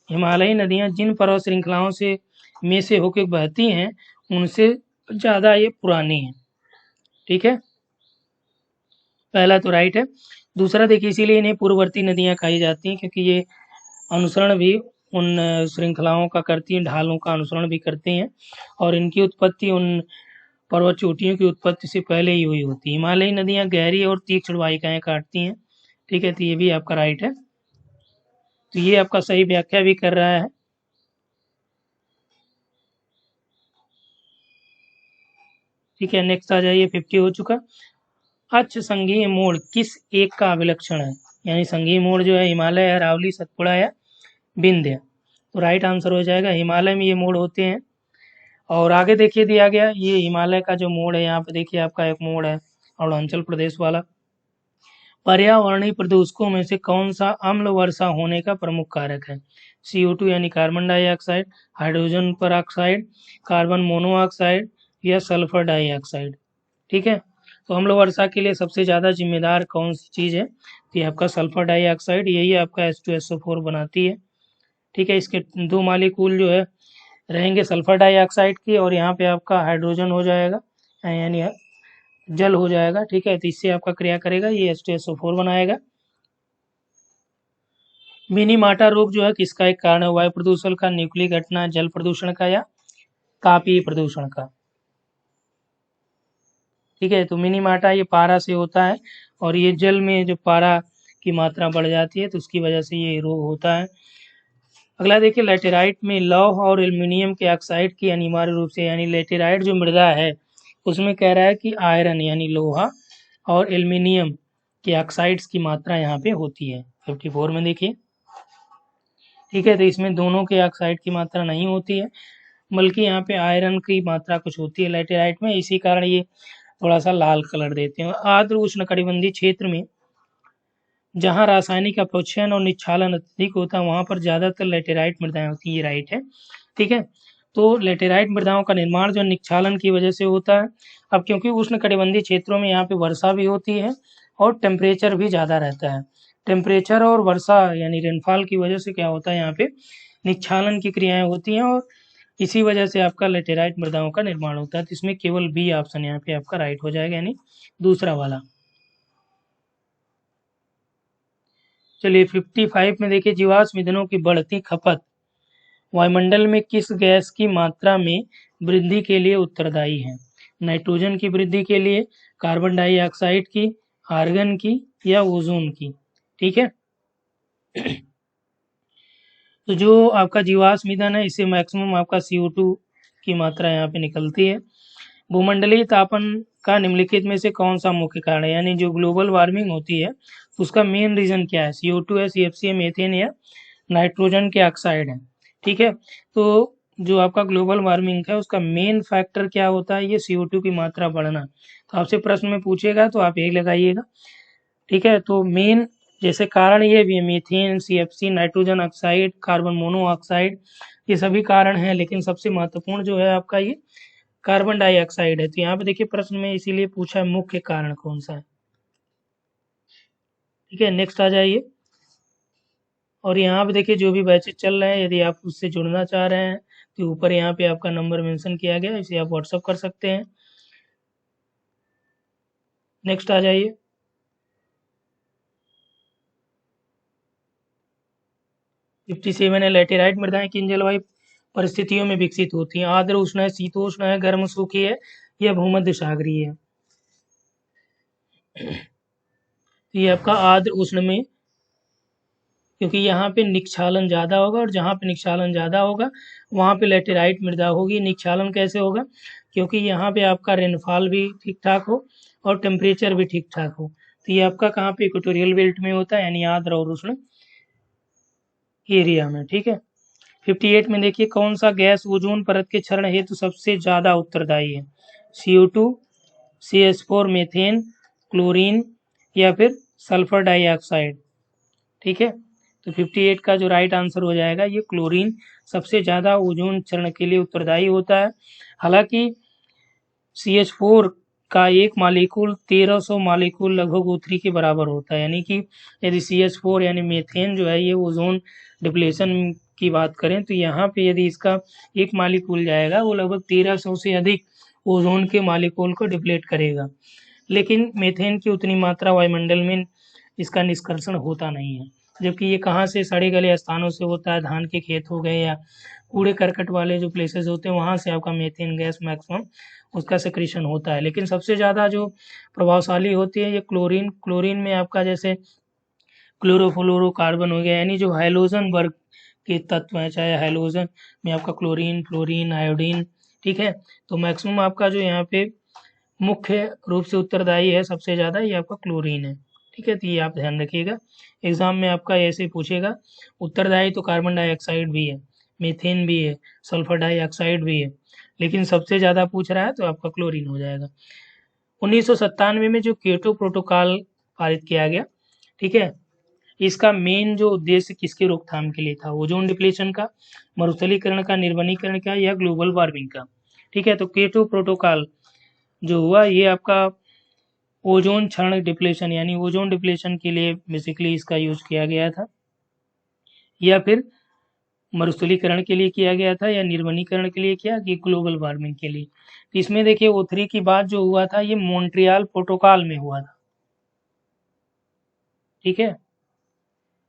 हिमालयी नदियाँ जिन पर्वत श्रृंखलाओं से में से होकर बहती हैं उनसे ज़्यादा ये पुरानी है। ठीक है, पहला तो राइट है। दूसरा देखिए, इसीलिए इन्हें पूर्ववर्ती नदियाँ कही जाती हैं क्योंकि ये अनुसरण भी उन श्रृंखलाओं का करती हैं, ढालों का अनुसरण भी करती हैं और इनकी उत्पत्ति उन पर्वत चोटियों की उत्पत्ति से पहले ही हुई होती है। हिमालयी नदियाँ गहरी और तीक्ष्ण वाहिकाएं काटती हैं। ठीक है, तो ये भी आपका राइट है, तो ये आपका सही व्याख्या भी कर रहा है। ठीक है, नेक्स्ट आ जाइए 50 हो चुका। अक्ष संघीय मोड़ किस एक का अभिलक्षण है? यानी संघीय मोड़ जो है हिमालय, अरावली, सतपुड़ा या विंध्य। तो राइट आंसर हो जाएगा हिमालय में ये मोड़ होते हैं। और आगे देखिए दिया गया ये हिमालय का जो मोड़ है, यहाँ पे देखिए आपका एक मोड़ है अरुणाचल प्रदेश वाला। पर्यावरणीय प्रदूषकों में से कौन सा अम्ल वर्षा होने का प्रमुख कारक है? CO2 यानी carbon dioxide, hydrogen peroxide, carbon monoxide या सल्फर डाइऑक्साइड। ठीक है, तो अम्ल वर्षा के लिए सबसे ज़्यादा जिम्मेदार कौन सी चीज़ है? तो ये आपका सल्फर डाइऑक्साइड, यही आपका H2SO4 बनाती है। ठीक है, इसके दो मालिक्यूल जो है रहेंगे सल्फर डाइऑक्साइड की और यहाँ पे आपका हाइड्रोजन हो जाएगा यानी जल हो जाएगा। ठीक है, तो इससे आपका क्रिया करेगा, ये H2SO4 बनाएगा। मिनीमाटा रोग जो है किसका एक कारण है? वायु प्रदूषण का, न्यूक्लियर घटना, जल प्रदूषण का या तापीय प्रदूषण का। ठीक है, तो मिनीमाटा ये पारा से होता है और ये जल में जो पारा की मात्रा बढ़ जाती है तो उसकी वजह से ये रोग होता है। अगला देखिए, लेटेराइट में लौह और एल्युमिनियम के ऑक्साइड की अनिवार्य रूप से, यानी लेटेराइट जो मृदा है उसमें कह रहा है कि आयरन यानी लोहा और एल्युमिनियम के ऑक्साइड्स की मात्रा यहाँ पे होती है 54 में। देखिए ठीक है। तो इसमें दोनों के ऑक्साइड की मात्रा नहीं होती है, बल्कि यहाँ पे आयरन की मात्रा कुछ होती है लैटेराइट में, इसी कारण ये थोड़ा सा लाल कलर देते हैं। आर्द्र उष्णकटिबंधीय क्षेत्र में जहाँ रासायनिक अपक्षयन और निक्षालन अत्यधिक होता है वहाँ पर ज़्यादातर लैटेराइट मृदाएं होती हैं, ये राइट है। ठीक है। तो लैटेराइट मृदाओं का निर्माण जो निक्षालन की वजह से होता है। अब क्योंकि उष्णकटिबंधीय क्षेत्रों में यहाँ पे वर्षा भी होती है और टेम्परेचर भी ज़्यादा रहता है। टेम्परेचर और वर्षा यानी रेनफॉल की वजह से क्या होता है, यहाँ पे निक्षालन की क्रियाएं होती हैं और इसी वजह से आपका लैटेराइट मृदाओं का निर्माण होता है। तो इसमें केवल बी ऑप्शन यहाँ पे आपका राइट हो जाएगा, यानी दूसरा वाला। चलिए 55 में देखिए, जीवाश्म ईंधनों की बढ़ती खपत वायुमंडल में किस गैस की मात्रा में वृद्धि के लिए उत्तरदायी है? नाइट्रोजन की वृद्धि के लिए, कार्बन डाइऑक्साइड की, आर्गन की या ओजोन की? ठीक है। तो जो आपका जीवाश्म ईंधन है इससे मैक्सिमम आपका CO2 की मात्रा यहाँ पे निकलती है। भूमंडलीय तापन का निम्नलिखित में से कौन सा मुख्य कारण है? यानी जो ग्लोबल वार्मिंग होती है उसका मेन रीजन क्या है? CO2 है, CFC है, मीथेन या नाइट्रोजन के ऑक्साइड है। ठीक है। तो जो आपका ग्लोबल वार्मिंग है उसका मेन फैक्टर क्या होता है? ये CO2 की मात्रा बढ़ना। तो आपसे प्रश्न में पूछेगा तो आप एक लगाइएगा। ठीक है। तो मेन जैसे कारण ये भी है, methane, CFC, nitrogen oxide, carbon monoxide, ये सभी कारण हैं, लेकिन सबसे महत्वपूर्ण जो है आपका ये कार्बन डाइऑक्साइड है। तो यहाँ पे देखिए प्रश्न में इसीलिए पूछा है मुख्य कारण कौन सा है। ठीक है। नेक्स्ट आ जाइए। और यहाँ पे देखिए जो भी बैचेज चल रहे हैं, यदि आप उससे जुड़ना चाह रहे हैं तो ऊपर यहाँ पे आपका नंबर मेंशन किया गया है, इसे आप व्हाट्सअप कर सकते हैं। नेक्स्ट आ जाइए। 57 है, लैटेराइट मृदाएं किन जलवायु परिस्थितियों में विकसित होती हैं? आर्द्र उष्ण है, शीतोष्ण है, गर्म सूखी है या भूमध्य सागरीय है? तो ये आपका आर्द्र उष्ण में, क्योंकि यहाँ पे निक्षालन ज़्यादा होगा और जहाँ पे निक्षालन ज़्यादा होगा वहाँ पे लैटेराइट मृदा होगी। निक्षालन कैसे होगा? क्योंकि यहाँ पे आपका रेनफॉल भी ठीक ठाक हो और टेम्परेचर भी ठीक ठाक हो। तो ये आपका कहाँ पे? इक्वेटोरियल बेल्ट में होता है, यानी आर्द्र और उष्ण एरिया में। ठीक है। 58 में देखिए, कौन सा गैस ओजोन परत के क्षरण हेतु सबसे ज़्यादा उत्तरदायी है? CO2, CH4, मीथेन, क्लोरीन या फिर सल्फर डाइऑक्साइड? ठीक है। तो 58 का जो राइट आंसर हो जाएगा ये क्लोरीन सबसे ज़्यादा ओजोन क्षरण के लिए उत्तरदायी होता है। हालांकि CH4 का एक मालिकूल 1300 मालिकूल लगभग O3 के बराबर होता है, यानी कि यदि CH4 यानी मीथेन जो है ये ओजोन डिप्लेशन की बात करें तो यहाँ पे यदि इसका एक मालिकूल जाएगा वो लगभग 1300 से अधिक ओजोन के मालिकूल को डिप्लेट करेगा, लेकिन मीथेन की उतनी मात्रा वायुमंडल में इसका निष्कर्षण होता नहीं है। जबकि ये कहाँ से? सड़े गले स्थानों से होता है, धान के खेत हो गए या कूड़े करकट वाले जो प्लेसेस होते हैं वहाँ से आपका मीथेन गैस मैक्सिमम उसका सेक्रेशन होता है। लेकिन सबसे ज़्यादा जो प्रभावशाली होती है ये क्लोरीन। क्लोरीन में आपका जैसे क्लोरोफ्लोरोकार्बन हो गया, यानी जो हैलोजन वर्ग के तत्व हैं, चाहे हैलोजन में आपका क्लोरीन, फ्लोरीन, आयोडीन। ठीक है। तो मैक्सिमम आपका जो यहाँ पे मुख्य रूप से उत्तरदायी है सबसे ज़्यादा ये आपका क्लोरीन है। ठीक है। तो ये आप ध्यान रखिएगा, एग्जाम में आपका ऐसे पूछेगा। उत्तरदायी तो कार्बन डाइऑक्साइड भी है, मीथेन भी है, सल्फर डाइऑक्साइड भी है, लेकिन सबसे ज़्यादा पूछ रहा है तो आपका क्लोरीन हो जाएगा। 1997 में जो क्योटो प्रोटोकॉल पारित किया गया, ठीक है, इसका मेन जो उद्देश्य किसकी रोकथाम के लिए था? ओजोन डिप्लेशन का, मरुस्थलीकरण का, निर्वनीकरण का या ग्लोबल वार्मिंग का? ठीक है। तो क्योटो प्रोटोकॉल जो हुआ ये आपका ओजोन क्षरण डिप्लेशन यानी ओजोन डिप्लेशन के लिए बेसिकली इसका यूज किया गया था, या फिर मरुस्थलीकरण के लिए किया गया था, या निर्वनीकरण के लिए किया कि ग्लोबल वार्मिंग के लिए? तो इसमें देखिए O3 की बात जो हुआ था ये मॉन्ट्रियल प्रोटोकॉल में हुआ था। ठीक है।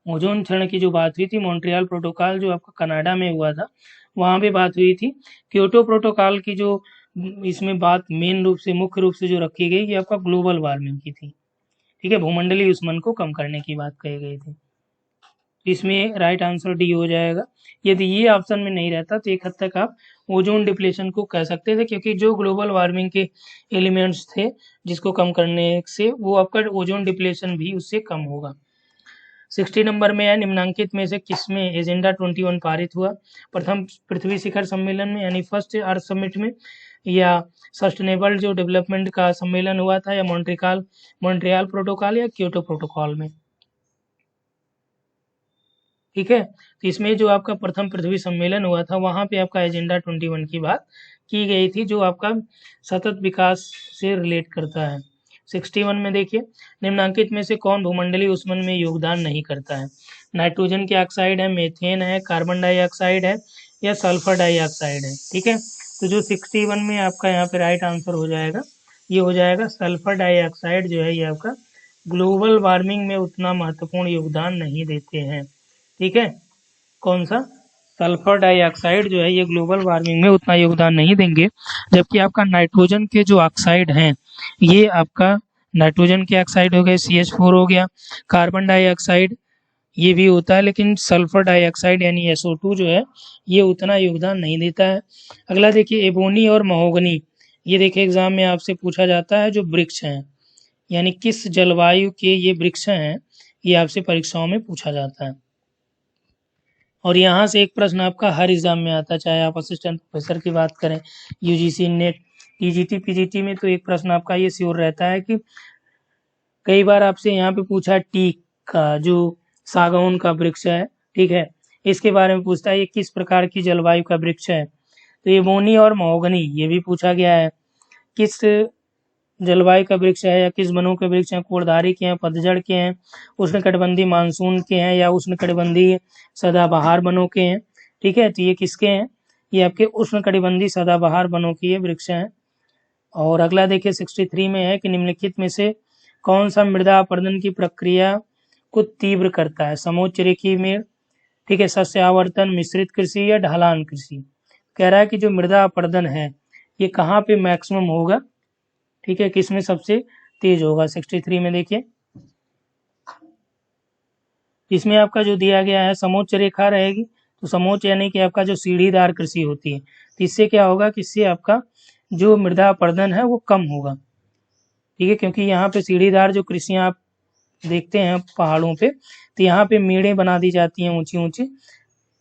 ओजोन क्षरण की जो बात हुई थी मॉन्ट्रियल प्रोटोकॉल जो आपका कनाडा में हुआ था वहाँ पे बात हुई थी। क्योटो प्रोटोकॉल की जो इसमें बात मेन रूप से मुख्य रूप से जो रखी गई ये आपका ग्लोबल वार्मिंग की थी। ठीक है। भूमंडलीय ऊष्मन को कम करने की बात कही गई थी। इसमें राइट आंसर डी हो जाएगा। यदि ये ऑप्शन में नहीं रहता तो एक हद तक आप ओजोन डिप्लेशन को कह सकते थे, क्योंकि जो ग्लोबल वार्मिंग के एलिमेंट्स थे जिसको कम करने से वो आपका ओजोन डिप्लेशन भी उससे कम होगा। 60 नंबर में है, निम्नांकित में से किसमें एजेंडा 21 पारित हुआ? प्रथम पृथ्वी शिखर सम्मेलन में यानी फर्स्ट अर्थ समिट में, या सस्टेनेबल जो डेवलपमेंट का सम्मेलन हुआ था, या मॉन्ट्रियल प्रोटोकॉल या क्योटो प्रोटोकॉल में? ठीक है, तो इसमें जो आपका प्रथम पृथ्वी सम्मेलन हुआ था वहां पे आपका एजेंडा 21 की बात की गई थी, जो आपका सतत विकास से रिलेट करता है। 61 में देखिए, निम्नांकित में से कौन भूमंडलीय ऊष्मन में योगदान नहीं करता है? नाइट्रोजन के ऑक्साइड है, मीथेन है, कार्बन डाइऑक्साइड है, या सल्फर डाइऑक्साइड है? ठीक है, तो जो 61 में आपका यहाँ पे राइट आंसर हो जाएगा, ये हो जाएगा सल्फर डाइऑक्साइड जो है ये आपका ग्लोबल वार्मिंग में उतना महत्वपूर्ण योगदान नहीं देते हैं। ठीक है, कौन सा? सल्फर डाइऑक्साइड जो है ये ग्लोबल वार्मिंग में उतना योगदान नहीं देंगे, जबकि आपका नाइट्रोजन के जो ऑक्साइड हैं ये आपका नाइट्रोजन के ऑक्साइड हो गए, CH4 हो गया, कार्बन डाइऑक्साइड ये भी होता है, लेकिन सल्फर डाइऑक्साइड यानी SO2 जो है ये उतना योगदान नहीं देता है। अगला देखिए, एबोनी और महोगनी, ये देखिए एग्जाम में आपसे पूछा जाता है, जो वृक्ष हैं यानी किस जलवायु के ये वृक्ष हैं, ये आपसे परीक्षाओं में पूछा जाता है। और यहाँ से एक प्रश्न आपका हर एग्जाम में आता है, चाहे आप असिस्टेंट प्रोफेसर की बात करें, UGC नेट, TGT PGT में, तो एक प्रश्न आपका ये श्योर रहता है कि कई बार आपसे यहाँ पे पूछा टीक का जो सागौन का वृक्ष है, ठीक है, इसके बारे में पूछता है ये किस प्रकार की जलवायु का वृक्ष है? तो ये एबोनी और महोगनी ये भी पूछा गया है, किस जलवायु का वृक्ष है या किस वनों के वृक्ष हैं? कोड़धारी के हैं, पतझड़ के हैं, उष्णकटिबंधीय मानसून के हैं, या उष्णकटिबंधीय सदाबहार वनों के हैं? ठीक है, तो ये किसके हैं? ये आपके उष्णकटिबंधीय सदाबहार वनों के ये वृक्ष हैं। और अगला देखिए 63 में है कि निम्नलिखित में से कौन सा मृदा अपरदन की प्रक्रिया को तीव्र करता है? समोच्च रेखीय मेड़, ठीक है, सस्य आवर्तन, मिश्रित कृषि, या ढलान कृषि? कह रहा है कि जो मृदा अपरदन है ये कहाँ पे मैक्सिमम होगा? ठीक है, किसमें सबसे तेज होगा? 63 में देखिए, इसमें आपका जो दिया गया है समोच्च रेखा रहेगी, तो समोच्च यानी कि आपका जो सीढ़ीदार कृषि होती है, तो इससे क्या होगा कि इससे आपका जो मृदा अपरदन है वो कम होगा। ठीक है, क्योंकि यहाँ पे सीढ़ीदार जो कृषियाँ आप देखते हैं पहाड़ों पे, तो यहाँ पे मेड़ें बना दी जाती हैं ऊंची ऊंची।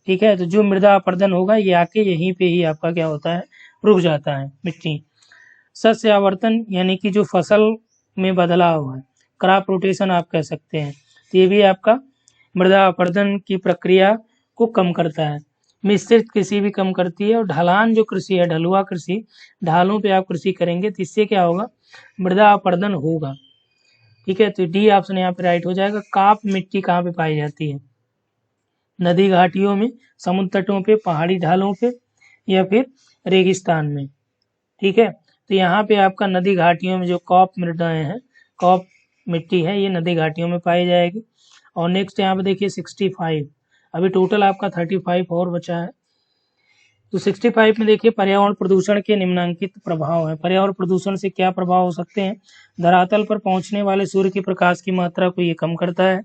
ठीक है, तो जो मृदा अपरदन होगा ये आके यहीं पे ही आपका क्या होता है, रुक जाता है मिट्टी। सस्य आवर्तन यानी कि जो फसल में बदलाव है, क्रॉप रोटेशन आप कह सकते हैं, तो ये भी आपका मृदा अपरदन की प्रक्रिया को कम करता है। मिश्रित कृषि भी कम करती है। और ढलान जो कृषि है, ढलुआ कृषि, ढालों पे आप कृषि करेंगे तो इससे क्या होगा, मृदा अपरदन होगा। ठीक है, तो डी ऑप्शन यहाँ पे राइट हो जाएगा। काप मिट्टी कहाँ पे पाई जाती है? नदी घाटियों में, समुद्र तटों पे, पहाड़ी ढालों पे, या फिर रेगिस्तान में? ठीक है, तो यहाँ पे आपका नदी घाटियों में जो कॉप मृदाएं हैं, कॉप मिट्टी है, ये नदी घाटियों में पाई जाएगी। और नेक्स्ट यहाँ पे देखिए 65, अभी टोटल आपका 35 और बचा है। तो 65 में देखिए, पर्यावरण प्रदूषण के निम्नांकित प्रभाव है। पर्यावरण प्रदूषण से क्या प्रभाव हो सकते हैं? धरातल पर पहुंचने वाले सूर्य के प्रकाश की मात्रा को ये कम करता है।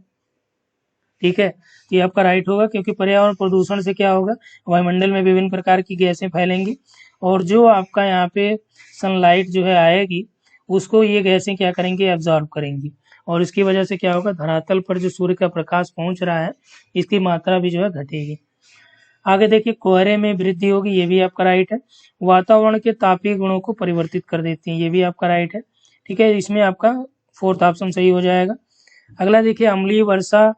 ठीक है, ये आपका राइट होगा, क्योंकि पर्यावरण प्रदूषण से क्या होगा, वायुमंडल में विभिन्न प्रकार की गैसें फैलेंगी, और जो आपका यहाँ पे सनलाइट जो है आएगी, उसको ये गैसें क्या करेंगी, एब्जॉर्ब करेंगी, और इसकी वजह से क्या होगा, धरातल पर जो सूर्य का प्रकाश पहुंच रहा है इसकी मात्रा भी जो है घटेगी। आगे देखिए, कोहरे में वृद्धि होगी, ये भी आपका राइट है। वातावरण के तापीय गुणों को परिवर्तित कर देती है, ये भी आपका राइट है। ठीक है, इसमें आपका फोर्थ ऑप्शन सही हो जाएगा। अगला देखिए, अम्लीय वर्षा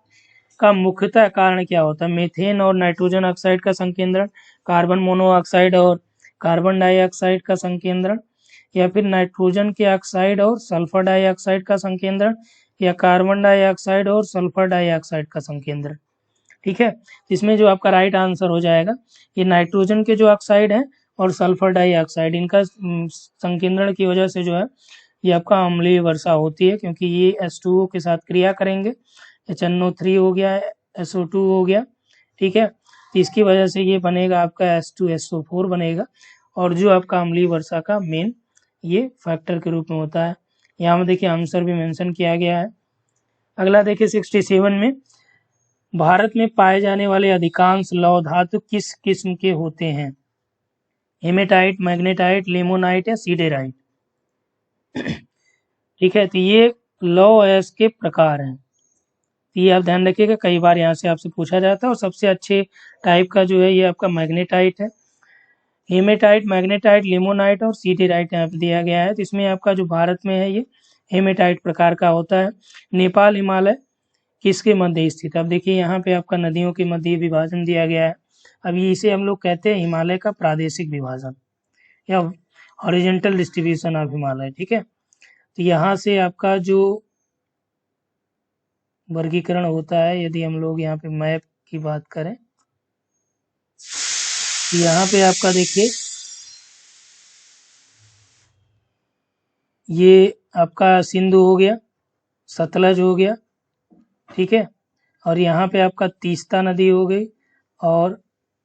का मुख्यतः कारण क्या होता है? मीथेन और नाइट्रोजन ऑक्साइड का संकेंद्रण, कार्बन मोनोऑक्साइड और कार्बन डाइऑक्साइड का संकेंद्रण, या फिर नाइट्रोजन के ऑक्साइड और सल्फर डाइऑक्साइड का संकेंद्रण, या कार्बन डाइऑक्साइड और सल्फर डाइऑक्साइड का संकेंद्रण? ठीक है, इसमें जो आपका राइट आंसर हो जाएगा, ये नाइट्रोजन के जो ऑक्साइड है और सल्फर डाइऑक्साइड, इनका संकेंद्रण की वजह से जो है ये आपका अम्लीय वर्षा होती है, क्योंकि ये H2O के साथ क्रिया करेंगे, HNO3 हो गया, SO2 हो गया। ठीक है, तो इसकी वजह से ये बनेगा आपका H2SO4 बनेगा, और जो आपका अम्लीय वर्षा का मेन ये फैक्टर के रूप में होता है। यहाँ में देखिए आंसर भी मेंशन किया गया है। अगला देखिए 67 में, भारत में पाए जाने वाले अधिकांश लौह धातु किस किस्म के होते हैं? हेमेटाइट, मैग्नेटाइट, लिमोनाइट, या सीडेराइट? ठीक है, तो ये लौह अयस्क के प्रकार हैं। ये आप ध्यान रखिएगा, कई बार यहाँ से आपसे पूछा जाता है। और सबसे अच्छे टाइप का जो है ये आपका मैग्नेटाइट है। हेमेटाइट, मैग्नेटाइट, लिमोनाइट और सीडेराइट यहाँ पे दिया गया है। तो इसमें आपका जो भारत में है ये हेमेटाइट प्रकार का होता है। नेपाल हिमालय किसके मध्य स्थित है? अब देखिए यहाँ पे आपका नदियों के मध्य विभाजन दिया गया है। अब इसे हम लोग कहते हैं हिमालय का प्रादेशिक विभाजन या हॉरिजेंटल डिस्ट्रीब्यूशन ऑफ हिमालय। ठीक है, तो यहाँ से आपका जो वर्गीकरण होता है, यदि हम लोग यहाँ पे मैप की बात करें, तो यहाँ पे आपका देखिए ये आपका सिंधु हो गया, सतलज हो गया, ठीक है, और यहाँ पे आपका तीस्ता नदी हो गई, और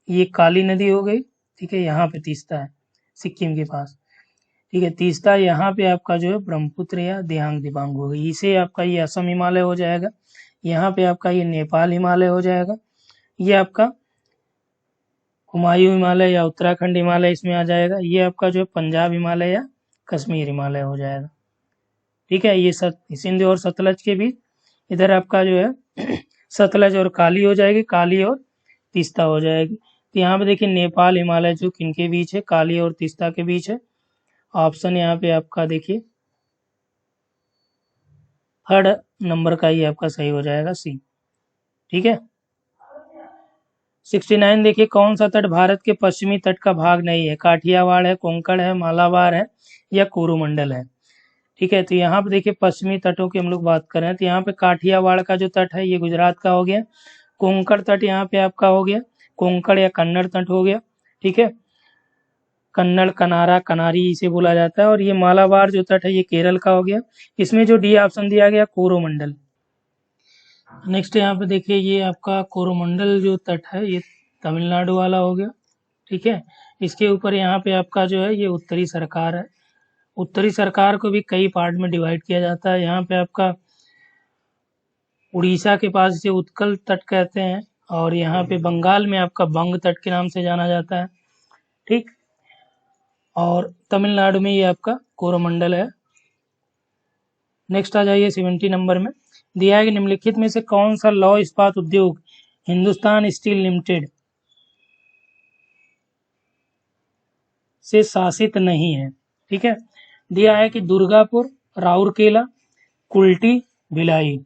ये काली नदी हो गई। ठीक है, यहाँ पे तीस्ता है सिक्किम के पास। ठीक है, तीस्ता यहाँ पे आपका जो है ब्रह्मपुत्र या दियांग दिबांग हो गई। इसे आपका ये असम हिमालय हो जाएगा। यहाँ पे आपका ये नेपाल हिमालय हो जाएगा। ये आपका हुमायूं हिमालय या उत्तराखंड हिमालय इसमें आ जाएगा। ये आपका जो है पंजाब हिमालय या कश्मीर हिमालय हो जाएगा। ठीक है, ये सिंधु और सतलज के बीच इधर आपका जो है सतलज और काली हो जाएगी, काली और तीस्ता हो जाएगी। तो यहाँ पे देखिए नेपाल हिमालय जो किनके बीच है, काली और तीस्ता के बीच है। ऑप्शन यहाँ पे आपका देखिए थर्ड नंबर का ही आपका सही हो जाएगा, सी। ठीक है, 69 देखिए, कौन सा तट भारत के पश्चिमी तट का भाग नहीं है? काठियावाड़ है, कोंकण है, मालाबार है या कोरोमंडल है? ठीक है, तो यहाँ पे देखिए पश्चिमी तटों की हम लोग बात करें तो यहाँ पे काठियावाड़ का जो तट है ये गुजरात का हो गया। कोंकण तट यहाँ पे आपका हो गया, कोंकण या कन्नड़ तट हो गया। ठीक है, कन्नड़, कनारा, कनारी इसे बोला जाता है। और ये मालाबार जो तट है ये केरल का हो गया। इसमें जो डी ऑप्शन दिया गया कोरोमंडल। नेक्स्ट यहाँ पे देखिए ये आपका कोरोमंडल जो तट है ये तमिलनाडु वाला हो गया। ठीक है, इसके ऊपर यहाँ पे आपका जो है ये उत्तरी सरकार है। उत्तरी सरकार को भी कई पार्ट में डिवाइड किया जाता है। यहाँ पे आपका उड़ीसा के पास इसे उत्कल तट कहते हैं, और यहाँ पे बंगाल में आपका बंग तट के नाम से जाना जाता है। ठीक, और तमिलनाडु में ये आपका कोरोमंडल है। नेक्स्ट आ जाइए 70 नंबर में, दिया है कि निम्नलिखित में से कौन सा लौह इस्पात उद्योग हिंदुस्तान स्टील लिमिटेड से शासित नहीं है? ठीक है, दिया है कि दुर्गापुर, राउरकेला, कुल्टी, भिलाई।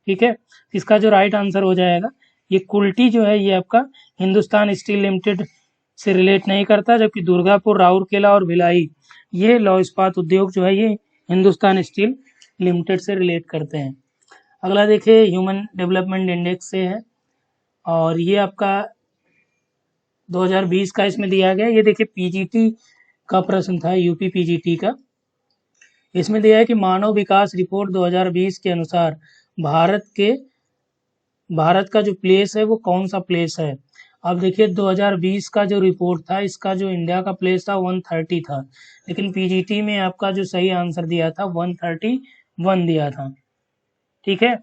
ठीक है, इसका जो राइट आंसर हो जाएगा ये कुल्टी जो है ये आपका हिंदुस्तान स्टील लिमिटेड से रिलेट नहीं करता, जबकि दुर्गापुर, राउरकेला और भिलाई ये लौह इस्पात उद्योग जो है ये हिंदुस्तान स्टील लिमिटेड से रिलेट करते हैं। अगला देखिए ह्यूमन डेवलपमेंट इंडेक्स से है, और ये आपका 2020 का इसमें दिया गया। ये देखिए पीजीटी का प्रश्न था, यूपी पीजीटी का। इसमें दिया है कि मानव विकास रिपोर्ट 2020 के अनुसार भारत का जो प्लेस है वो कौन सा प्लेस है? अब देखिए 2020 का जो रिपोर्ट था इसका जो इंडिया का प्लेस था 130 था, लेकिन पीजीटी में आपका जो सही आंसर दिया था 131 दिया था। ठीक है,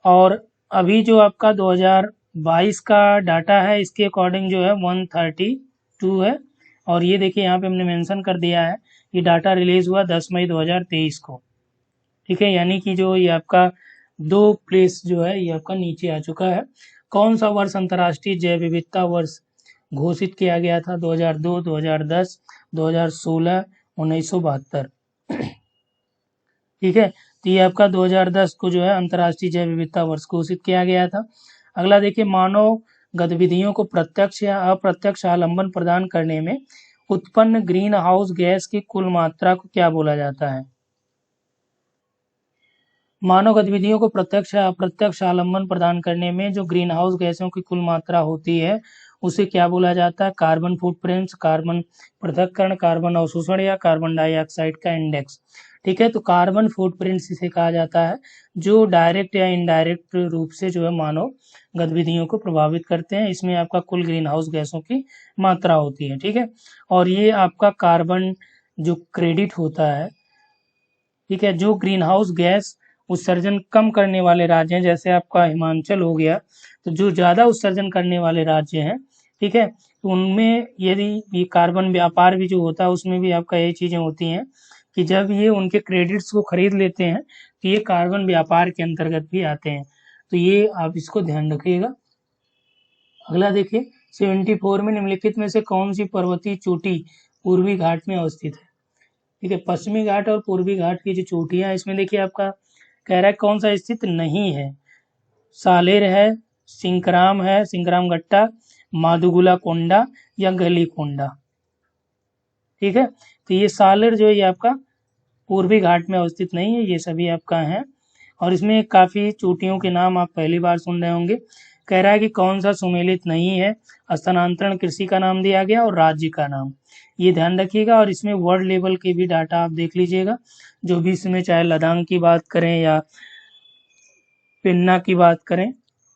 और अभी जो आपका 2022 का डाटा है इसके अकॉर्डिंग जो है 132 है। और ये देखिए यहाँ पे हमने मेंशन कर दिया है, ये डाटा रिलीज हुआ 10 मई 2023 को। ठीक है, यानी कि जो ये आपका 2 प्लेस जो है ये आपका नीचे आ चुका है। कौन सा वर्ष अंतर्राष्ट्रीय जैव विविधता वर्ष घोषित किया गया था? 2002, 2010, 2016, 1972। ठीक है, तो ये आपका 2010 को जो है अंतर्राष्ट्रीय जैव विविधता वर्ष घोषित किया गया था। अगला देखिए मानव गतिविधियों को प्रत्यक्ष या अप्रत्यक्ष आलंबन प्रदान करने में उत्पन्न ग्रीन हाउस गैस की कुल मात्रा को क्या बोला जाता है? मानव गतिविधियों को प्रत्यक्ष या अप्रत्यक्ष आलंबन प्रदान करने में जो ग्रीन हाउस गैसों की कुल मात्रा होती है उसे क्या बोला जाता है? कार्बन फुटप्रिंट्स, कार्बन पृथक्करण, कार्बन अवशोषण या कार्बन डाइऑक्साइड का इंडेक्स। ठीक है, तो कार्बन फुटप्रिंट्स इसे कहा जाता है जो डायरेक्ट या इनडायरेक्ट रूप से जो है मानव गतिविधियों को प्रभावित करते हैं। इसमें आपका कुल ग्रीन हाउस गैसों की मात्रा होती है। ठीक है, और ये आपका कार्बन जो क्रेडिट होता है, ठीक है, जो ग्रीन हाउस गैस उत्सर्जन कम करने वाले राज्य हैं, जैसे आपका हिमाचल हो गया, तो जो ज़्यादा उत्सर्जन करने वाले राज्य हैं, ठीक है, तो उनमें यदि ये कार्बन व्यापार भी जो होता है उसमें भी आपका ये चीज़ें होती हैं कि जब ये उनके क्रेडिट्स को खरीद लेते हैं तो ये कार्बन व्यापार के अंतर्गत भी आते हैं, तो ये आप इसको ध्यान रखिएगा। अगला देखिए 74 में निम्नलिखित में से कौन सी पर्वतीय चोटी पूर्वी घाट में अवस्थित है। ठीक है, पश्चिमी घाट और पूर्वी घाट की जो चोटियां, इसमें देखिए आपका कह रहा है कौन सा स्थित नहीं है। सालेर है, सिंकराम है, सिंकराम गट्टा, माधुगुला कोंडा या गली कोंडा। ठीक है, तो ये सालेर जो है ये आपका पूर्वी घाट में अवस्थित नहीं है, ये सभी आपका है। और इसमें काफ़ी चोटियों के नाम आप पहली बार सुन रहे होंगे। कह रहा है कि कौन सा सुमेलित नहीं है, स्थानांतरण कृषि का नाम दिया गया और राज्य का नाम, ये ध्यान रखिएगा। और इसमें वर्ल्ड लेवल के भी डाटा आप देख लीजिएगा, जो भी इसमें चाहे लद्दाख की बात करें या पिन्ना की बात करें।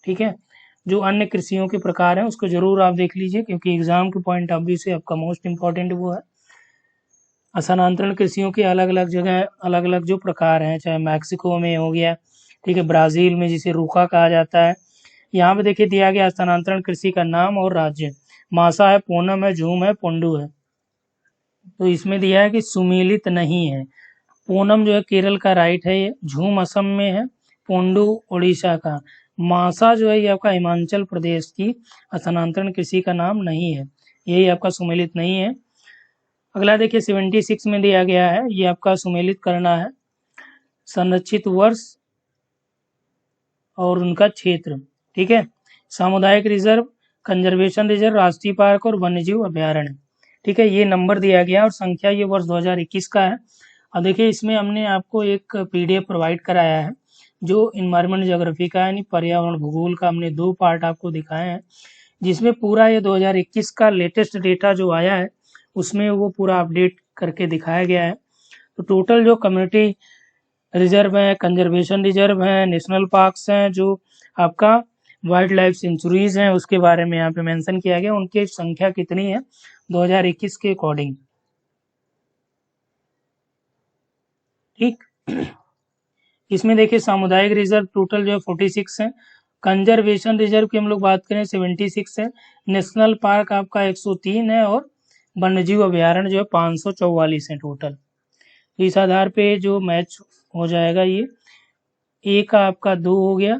ठीक है, जो अन्य कृषियों के प्रकार हैं उसको जरूर आप देख लीजिए, क्योंकि एग्जाम के पॉइंट ऑफ व्यू से आपका मोस्ट इंपॉर्टेंट वो है। स्थानांतरण कृषियों के अलग अलग जगह अलग अलग जो प्रकार हैं, चाहे मैक्सिको में हो गया, ठीक है, ब्राज़ील में जिसे रूखा कहा जाता है। यहाँ पे देखिए दिया गया स्थानांतरण कृषि का नाम और राज्य, मासा है, पूनम है, झूम है, पोंडू है। तो इसमें दिया है कि सुमेलित नहीं है। पूनम जो है केरल का राइट है, ये झूम असम में है, पोंडू उड़ीसा का, मासा जो है ये आपका हिमाचल प्रदेश की स्थानांतरण कृषि का नाम नहीं है, यही आपका सुमेलित नहीं है। अगला देखिए 76 में दिया गया है, ये आपका सुमेलित करना है संरक्षित वर्ष और उनका क्षेत्र। ठीक है, सामुदायिक रिजर्व, कंजर्वेशन रिजर्व, राष्ट्रीय पार्क और वन्यजीव अभ्यारण्य। ठीक है, ये नंबर दिया गया और संख्या ये वर्ष 2021 का है। और देखिए इसमें हमने आपको एक PDF प्रोवाइड कराया है जो इन्वायरमेंट ज्योग्राफी का यानी पर्यावरण भूगोल का, हमने 2 पार्ट आपको दिखाए हैं, जिसमें पूरा ये 2021 का लेटेस्ट डेटा जो आया है उसमें वो पूरा अपडेट करके दिखाया गया है। तो टोटल जो कम्युनिटी रिजर्व है, कंजर्वेशन रिजर्व है, नेशनल पार्क्स हैं, जो आपका वाइल्ड लाइफ सेंचुरीज हैं, उसके बारे में यहाँ पे मेंशन किया गया, उनकी संख्या कितनी है 2021 के अकॉर्डिंग। ठीक, इसमें देखिए सामुदायिक रिजर्व टोटल जो है 46 है, कंजर्वेशन रिजर्व की हम लोग बात करें 76 है, नेशनल पार्क आपका 103 है और वन्यजीव अभ्यारण्य जो है 544 है टोटल। तो इस आधार पे जो मैच हो जाएगा, ये ए का आपका 2 हो गया,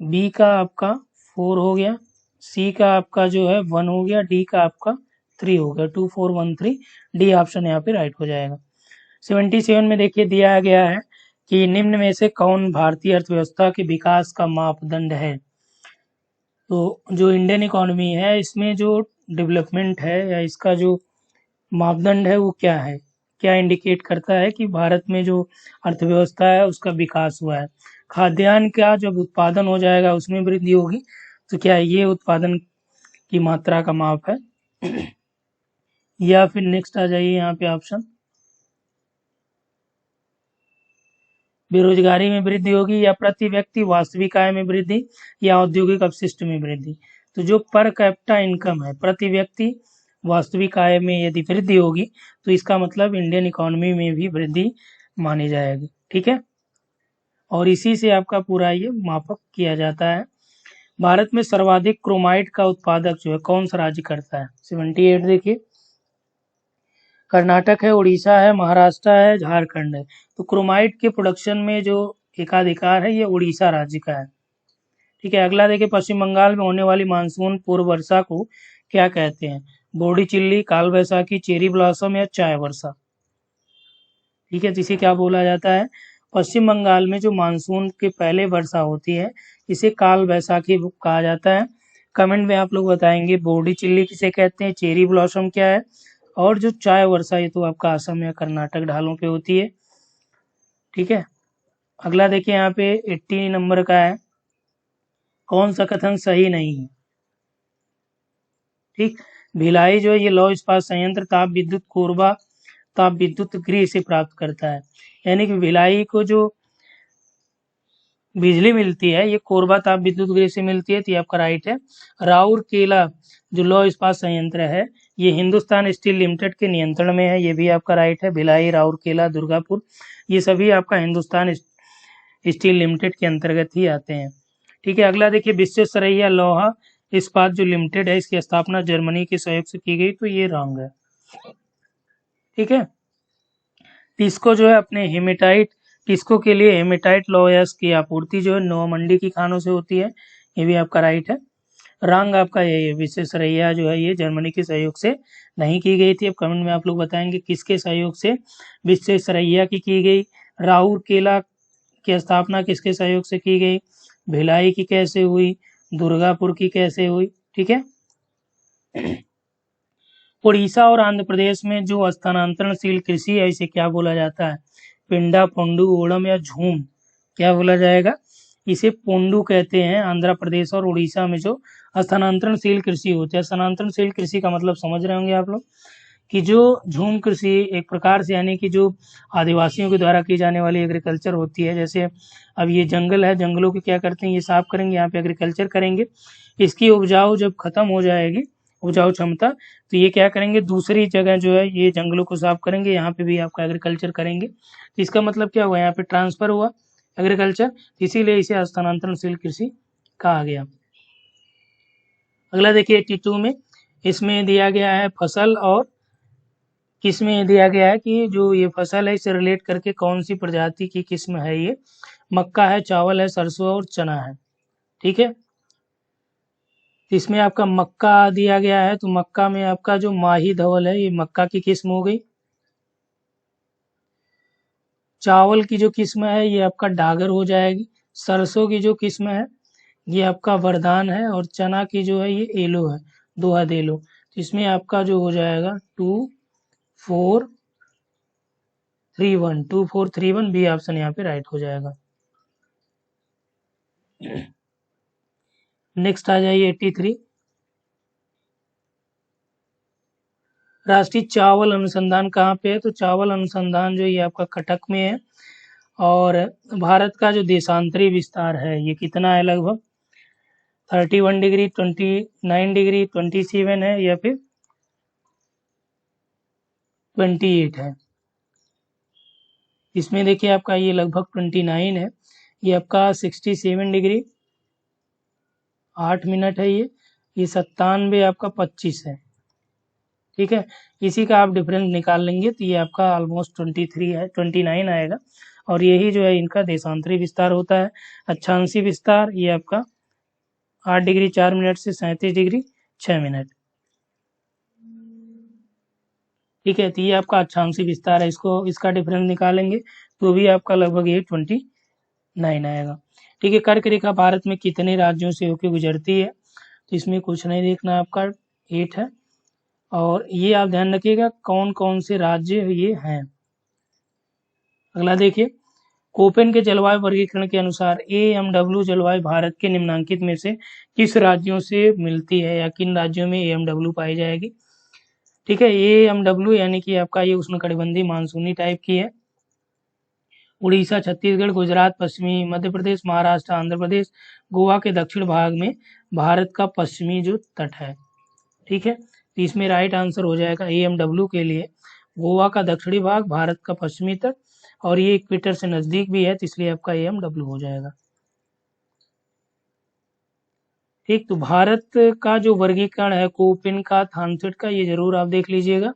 बी का आपका 4 हो गया, सी का आपका जो है 1 हो गया, डी का आपका 3 हो गया, 2 4 1 3, डी ऑप्शन यहाँ पे राइट हो जाएगा। 77 में देखिए दिया गया है कि निम्न में से कौन भारतीय अर्थव्यवस्था के विकास का मापदंड है। तो जो इंडियन इकोनॉमी है इसमें जो डेवलपमेंट है या इसका जो मापदंड है वो क्या है, क्या इंडिकेट करता है कि भारत में जो अर्थव्यवस्था है उसका विकास हुआ है। खाद्यान्न का जब उत्पादन हो जाएगा उसमें वृद्धि होगी, तो क्या ये उत्पादन की मात्रा का माप है या फिर नेक्स्ट आ जाइए यहाँ पे ऑप्शन, बेरोजगारी में वृद्धि होगी या प्रति व्यक्ति वास्तविक आय में वृद्धि या औद्योगिक अपशिष्ट में वृद्धि। तो जो पर कैपिटा इनकम है, प्रति व्यक्ति वास्तविक आय में यदि वृद्धि होगी तो इसका मतलब इंडियन इकोनॉमी में भी वृद्धि मानी जाएगी। ठीक है, और इसी से आपका पूरा ये मापक किया जाता है। भारत में सर्वाधिक क्रोमाइट का उत्पादक जो है कौन सा राज्य करता है। 78 देखिए, कर्नाटक है, उड़ीसा है, महाराष्ट्र है, झारखंड है। तो क्रोमाइट के प्रोडक्शन में जो एकाधिकार है ये उड़ीसा राज्य का है। ठीक है, अगला देखिए पश्चिम बंगाल में होने वाली मानसून पूर्व वर्षा को क्या कहते हैं। बोडी चिल्ली, काल बैसाखी, चेरी ब्लॉसम या चाय वर्षा। ठीक है, जिसे क्या बोला जाता है, पश्चिम बंगाल में जो मानसून के पहले वर्षा होती है इसे काल बैसाखी कहा जाता है। कमेंट में आप लोग बताएंगे बोडी चिल्ली किसे कहते हैं, चेरी ब्लॉसम क्या है, और जो चाय वर्षा ये तो आपका असम या कर्नाटक ढालों पे होती है। ठीक है, अगला देखिए यहाँ पे 80 नंबर का है, कौन सा कथन सही नहीं है। ठीक, भिलाई जो है ये लौह इस्पात संयंत्र ताप विद्युत कोरबा ताप विद्युत गृह से प्राप्त करता है, यानी कि भिलाई को जो बिजली मिलती है ये कोरबा ताप विद्युत गृह से मिलती है, तो ये आपका राइट है। राउरकेला जो लौह इस्पात संयंत्र है ये हिंदुस्तान स्टील लिमिटेड के नियंत्रण में है, ये भी आपका राइट है। भिलाई, राउरकेला, दुर्गापुर ये सभी आपका हिंदुस्तान स्टील लिमिटेड के अंतर्गत ही आते हैं। ठीक है, अगला देखिए विश्वेश्वरैया लोहा इस्पात जो लिमिटेड है इसकी स्थापना जर्मनी के सहयोग से की गई, तो ये रॉन्ग है। ठीक है, टिस्को जो है अपने हेमेटाइट किसको के लिए? हेमेटाइट लोयस की आपूर्ति जो है नोवामंडी की खानों से होती है, ये भी आपका राइट है। रंग आपका ये विश्वेश्वरैया जो है ये जर्मनी के सहयोग से नहीं की गई थी। अब कमेंट में आप लोग बताएंगे किसके सहयोग से विश्वेश्वरैया की गई। राउरकेला की स्थापना किसके सहयोग से की गई? भिलाई की कैसे हुई? दुर्गापुर की कैसे हुई? ठीक है। उड़ीसा और आंध्र प्रदेश में जो स्थानांतरणशील कृषि है इसे क्या बोला जाता है? पिंडा, पोंडू, ओणम या झूम? क्या बोला जाएगा? इसे पोंडू कहते हैं। आंध्र प्रदेश और उड़ीसा में जो स्थानांतरणशील कृषि होती है, स्थानांतरणशील कृषि का मतलब समझ रहे होंगे आप लोग कि जो झूम कृषि एक प्रकार से यानी कि जो आदिवासियों के द्वारा की जाने वाली एग्रीकल्चर होती है। जैसे अब ये जंगल है, जंगलों के क्या करते हैं, ये साफ करेंगे, यहाँ पे एग्रीकल्चर करेंगे। इसकी उपजाऊ जब खत्म हो जाएगी, उपजाऊ क्षमता, तो ये क्या करेंगे, दूसरी जगह जो है ये जंगलों को साफ करेंगे, यहाँ पे भी आपका एग्रीकल्चर करेंगे। तो इसका मतलब क्या हुआ, यहाँ पे ट्रांसफर हुआ एग्रीकल्चर, इसीलिए इसे स्थानांतरणशील कृषि कहा गया। अगला देखिए 82 में, इसमें दिया गया है फसल, और किसमें दिया गया है कि जो ये फसल है इसे रिलेट करके कौन सी प्रजाति की किस्म है ये? मक्का है, चावल है, सरसों और चना है। ठीक है, इसमें आपका मक्का दिया गया है, तो मक्का में आपका जो माही धवल है ये मक्का की किस्म हो गई। चावल की जो किस्म है ये आपका डागर हो जाएगी। सरसों की जो किस्म है ये आपका वरदान है, और चना की जो है ये एलो है, दोहद एलो। तो इसमें आपका जो हो जाएगा 2431, 2431 बी ऑप्शन यहाँ पे राइट हो जाएगा। नेक्स्ट आ जाइए 83, राष्ट्रीय चावल अनुसंधान कहाँ पे है? तो चावल अनुसंधान जो ये आपका कटक में है। और भारत का जो देशांतरी विस्तार है ये कितना है? लगभग 31 डिग्री, 29 डिग्री, 27 है या फिर 28 है? इसमें देखिए आपका ये लगभग 29 है, ये आपका 67 डिग्री 8 मिनट है, ये 97 आपका 25 है। ठीक है, इसी का आप डिफरेंस निकाल लेंगे तो ये आपका ऑलमोस्ट 23 है, 29 आएगा। और यही जो है इनका देशांतरी विस्तार होता है। अक्षांशी विस्तार ये आपका 8 डिग्री 4 मिनट से 37 डिग्री 6 मिनट। ठीक है, तो ये आपका अक्षांशी विस्तार है, इसको इसका डिफरेंस निकालेंगे तो भी आपका लगभग ये 29 आएगा। ठीक है, कर्क रेखा भारत में कितने राज्यों से होकर गुजरती है? तो इसमें कुछ नहीं देखना, आपका 8 है। और ये आप ध्यान रखिएगा कौन कौन से राज्य ये हैं। अगला देखिए, कोपेन के जलवायु वर्गीकरण के अनुसार AMW जलवायु भारत के निम्नांकित में से किस राज्यों से मिलती है, या किन राज्यों में AMW पाई जाएगी? ठीक है, AMW यानी कि आपका ये उष्णकटिबंधीय मानसूनी टाइप की है। उड़ीसा, छत्तीसगढ़, गुजरात, पश्चिमी मध्य प्रदेश, महाराष्ट्र, आंध्र प्रदेश, गोवा के दक्षिण भाग में भारत का पश्चिमी जो तट है। ठीक है, तो इसमें राइट आंसर हो जाएगा AMW के लिए गोवा का दक्षिणी भाग, भारत का पश्चिमी तट, और ये इक्वेटर से नजदीक भी है, तो इसलिए आपका AMW हो जाएगा। ठीक, तो भारत का जो वर्गीकरण है कोपेन का, थानसेट का, ये जरूर आप देख लीजिएगा।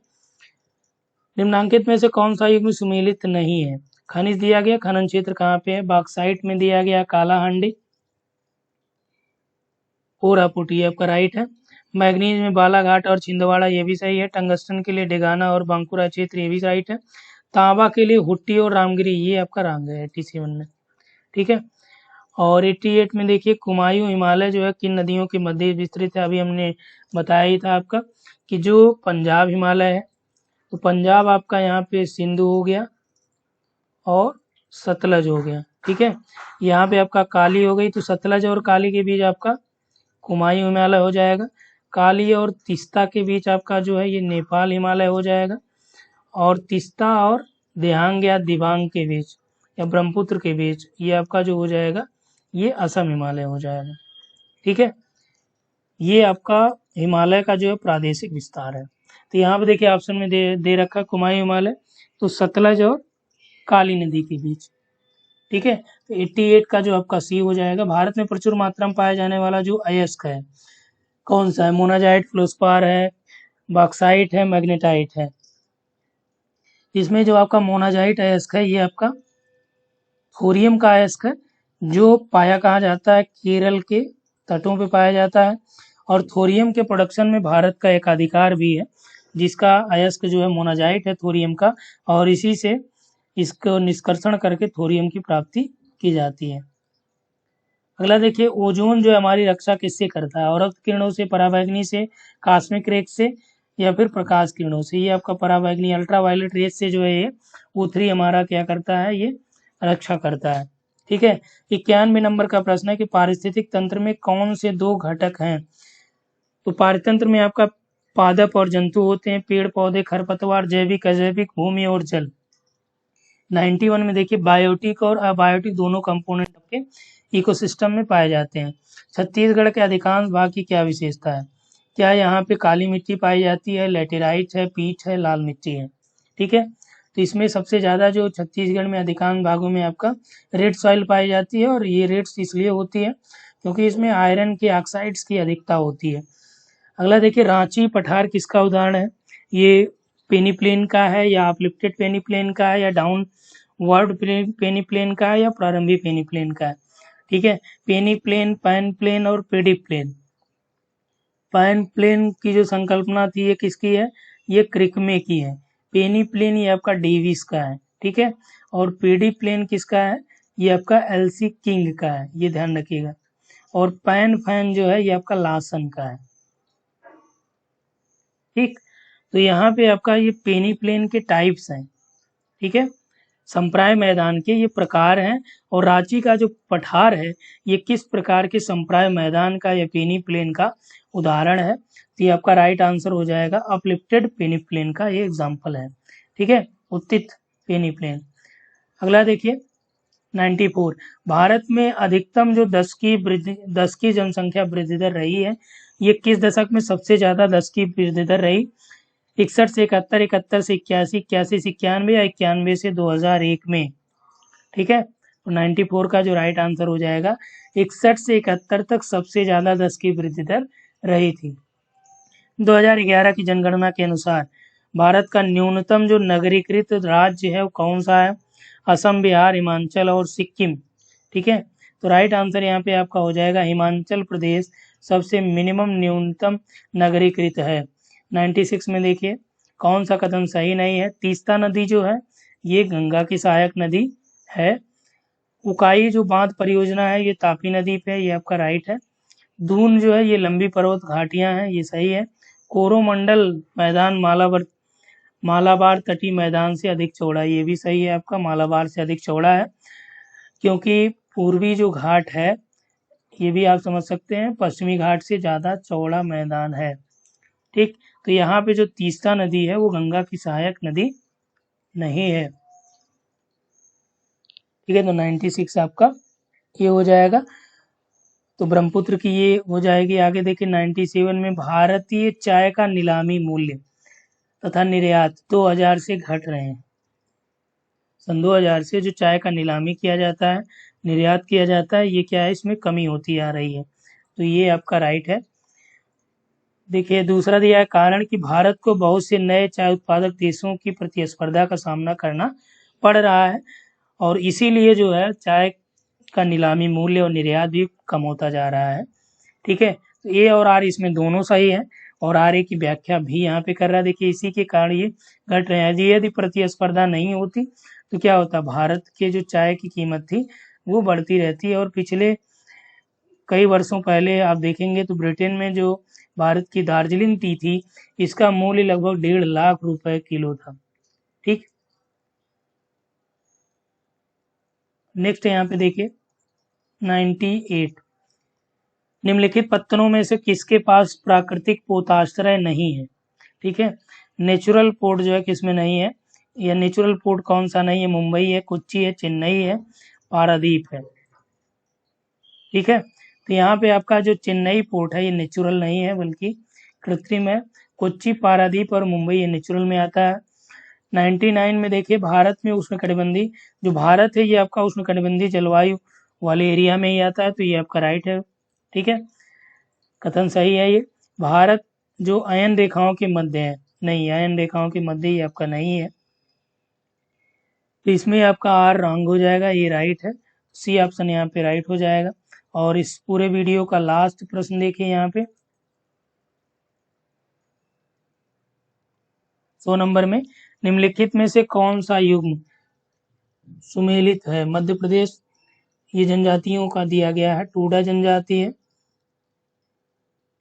निम्नांकित में से कौन सा युग्म सुमेलित नहीं है? खनिज दिया गया, खनन क्षेत्र कहाँ पे है? बॉक्साइट में दिया गया कालाहांडी, कोरापुट, ये आपका राइट है। मैग्नीज में बालाघाट और छिंदवाड़ा, ये भी सही है। टंगस्टन के लिए डेगाना और बांकुरा क्षेत्र, ये भी राइट है। तांबा के लिए हुट्टी और रामगिरी, ये आपका रॉन्ग है 87 में। ठीक है, और 88 में देखिए कुमायूं हिमालय जो है किन नदियों के मध्य विस्तृत है? अभी हमने बताया ही था आपका कि जो पंजाब हिमालय है, तो पंजाब आपका यहाँ पे सिंधु हो गया और सतलज हो गया। ठीक है, यहाँ पे आपका काली हो गई, तो सतलज और काली के बीच आपका कुमायूं हिमालय हो जाएगा। काली और तीस्ता के बीच आपका जो है ये नेपाल हिमालय हो जाएगा। और तीस्ता और देहांग या दिबांग के बीच या ब्रह्मपुत्र के बीच ये आपका जो हो जाएगा ये असम हिमालय हो जाएगा। ठीक है, ये आपका हिमालय का जो है प्रादेशिक विस्तार है। तो यहाँ पे देखिए ऑप्शन में दे रखा कुमायूं हिमालय, तो सतलज और काली नदी के बीच। ठीक है, तो 88 का जो आपका सी हो जाएगा। भारत में प्रचुर मात्रा में पाया जाने वाला जो अयस्क है कौन सा है? मोनाजाइट, फ्लोस्पार है, बॉक्साइट है, मैग्नेटाइट है। इसमें जो आपका मोनाजाइट अयस्क है ये आपका थोरियम का अयस्क है, जो पाया कहाँ जाता है, केरल के तटों पे पाया जाता है। और थोरियम के प्रोडक्शन में भारत का एकाधिकार भी है, जिसका अयस्क जो है मोनाजाइट है थोरियम का, और इसी से इसको निष्कर्षण करके थोरियम की प्राप्ति की जाती है। अगला देखिए, ओजोन जो है हमारी रक्षा किससे करता है, औरक्त किरणों से, पराबैंगनी से, कॉस्मिक रेज से, या फिर प्रकाश किरणों से। ये आपका पराबैंगनी अल्ट्रावायलेट रेज से जो है ये O3 हमारा क्या करता है, ये रक्षा करता है। ठीक है। 91 नंबर का प्रश्न है कि पारिस्थितिक तंत्र में कौन से दो घटक हैं। तो पारतंत्र में आपका पादप और जंतु होते हैं, पेड़ पौधे, खरपतवार, जैविक अजैविक, भूमि और जल। 91 में देखिए बायोटिक और अबायोटिक दोनों कंपोनेंट आपके इकोसिस्टम में पाए जाते हैं। छत्तीसगढ़ के अधिकांश भाग की क्या विशेषता है, क्या यहाँ पे काली मिट्टी पाई जाती है, लेटेराइट है, पीच है, लाल मिट्टी है। ठीक है। तो इसमें सबसे ज़्यादा जो छत्तीसगढ़ में अधिकांश भागों में आपका रेड सॉइल पाई जाती है, और ये रेड्स इसलिए होती है क्योंकि इसमें आयरन के ऑक्साइड्स की अधिकता होती है। अगला देखिए, रांची पठार किसका उदाहरण है, ये पेनीप्लेन का है, या अपलिफ्टेड पेनीप्लेन का है, या डाउन वर्ड पेनीप्लेन का है, या प्रारंभिक पेनीप्लेन का है। ठीक है। पेनीप्लेन, पैन प्लेन और पेडीप्लेन। पैन प्लेन की जो संकल्पना थी ये किसकी है, ये क्रिकमे की है। पेनीप्लेन ये आपका डेविस का है। ठीक है। और पेडीप्लेन किसका है, ये आपका एलसी किंग का है, ये ध्यान रखिएगा। और पैन फैन जो है ये आपका लासन का है। ठीक। तो यहाँ पे आपका ये पेनीप्लेन के टाइप्स हैं। ठीक है। संप्राय मैदान के ये प्रकार हैं, और रांची का जो पठार है ये किस प्रकार के संप्राय मैदान का या पेनीप्लेन का उदाहरण है। तो ये आपका राइट आंसर हो जाएगा अपलिफ्टेड पेनीप्लेन का ये एग्जाम्पल है। ठीक है, उत्थित पेनीप्लेन। अगला देखिए 94, भारत में अधिकतम जो 10 की जनसंख्या वृद्धि दर रही है, ये किस दशक में सबसे ज्यादा 10 की वृद्धि दर रही। 61 से 71, 71 से 81, 81 से 91, या 91 से 2001 में। ठीक है। तो 94 का जो राइट आंसर हो जाएगा 61 से 71 तक सबसे ज्यादा 10 की वृद्धि दर रही थी। 2011 की जनगणना के अनुसार भारत का न्यूनतम जो नगरीकृत राज्य है वो कौन सा है, असम, बिहार, हिमाचल और सिक्किम। ठीक है। तो राइट आंसर यहाँ पे आपका हो जाएगा हिमाचल प्रदेश सबसे मिनिमम न्यूनतम नगरीकृत है। 96 में देखिए कौन सा कथन सही नहीं है, तीस्ता नदी जो है ये गंगा की सहायक नदी है। उकाई जो बांध परियोजना है ये तापी नदी पे है, ये आपका राइट है। दून जो है ये लंबी पर्वत घाटियां हैं, ये सही है। कोरोमंडल मैदान मालाबार तटीय मैदान से अधिक चौड़ा है, ये भी सही है आपका, मालाबार से अधिक चौड़ा है। क्योंकि पूर्वी जो घाट है ये भी आप समझ सकते हैं पश्चिमी घाट से ज़्यादा चौड़ा मैदान है। ठीक। तो यहाँ पे जो तीस्ता नदी है वो गंगा की सहायक नदी नहीं है। ठीक है। तो 96 आपका ये हो जाएगा। तो ब्रह्मपुत्र की ये हो जाएगी। आगे देखिए 97 में भारतीय चाय का नीलामी मूल्य तथा निर्यात 2000 से घट रहे हैं। सन 2000 से जो चाय का नीलामी किया जाता है, निर्यात किया जाता है, ये क्या है, इसमें कमी होती आ रही है। तो ये आपका राइट है। देखिए दूसरा दिया है कारण कि भारत को बहुत से नए चाय उत्पादक देशों की प्रतिस्पर्धा का सामना करना पड़ रहा है, और इसीलिए जो है चाय का नीलामी मूल्य और निर्यात भी कम होता जा रहा है। ठीक है। तो ए और आर इसमें दोनों सही है, और आर ए की व्याख्या भी यहाँ पे कर रहा है। देखिए इसी के कारण ये घट रहे हैं। यदि प्रतिस्पर्धा नहीं होती तो क्या होता, भारत के जो चाय की कीमत थी वो बढ़ती रहती है। और पिछले कई वर्षों पहले आप देखेंगे तो ब्रिटेन में जो भारत की दार्जिलिंग टी थी इसका मूल्य लगभग 1.5 लाख रुपए किलो था। ठीक। नेक्स्ट यहाँ पे देखिए 98, निम्नलिखित पत्तनों में से किसके पास प्राकृतिक पोताश्रय नहीं है। ठीक है। नेचुरल पोर्ट जो है किसमें नहीं है, या नेचुरल पोर्ट कौन सा नहीं है, मुंबई है, कोच्चि है, चेन्नई है, पारादीप है। ठीक है। तो यहाँ पे आपका जो चेन्नई पोर्ट है ये नेचुरल नहीं है बल्कि कृत्रिम है। कोच्चि, पारादीप और मुंबई ये नेचुरल में आता है। 99 में देखिए भारत में उष्णकटिबंधीय जो भारत है ये आपका उष्णकटिबंधीय जलवायु वाले एरिया में ही आता है, तो ये आपका राइट है। ठीक है, कथन सही है ये। भारत जो अयन रेखाओं के मध्य है, नहीं, अयन रेखाओं के मध्य ये आपका नहीं है। तो इसमें आपका आर रॉन्ग हो जाएगा, ये राइट है, सी ऑप्शन यहाँ पे राइट हो जाएगा। और इस पूरे वीडियो का लास्ट प्रश्न देखिए यहाँ पे 100 नंबर में, निम्नलिखित में से कौन सा युग्म सुमेलित है? मध्य प्रदेश ये जनजातियों का दिया गया है, टूडा जनजाति है,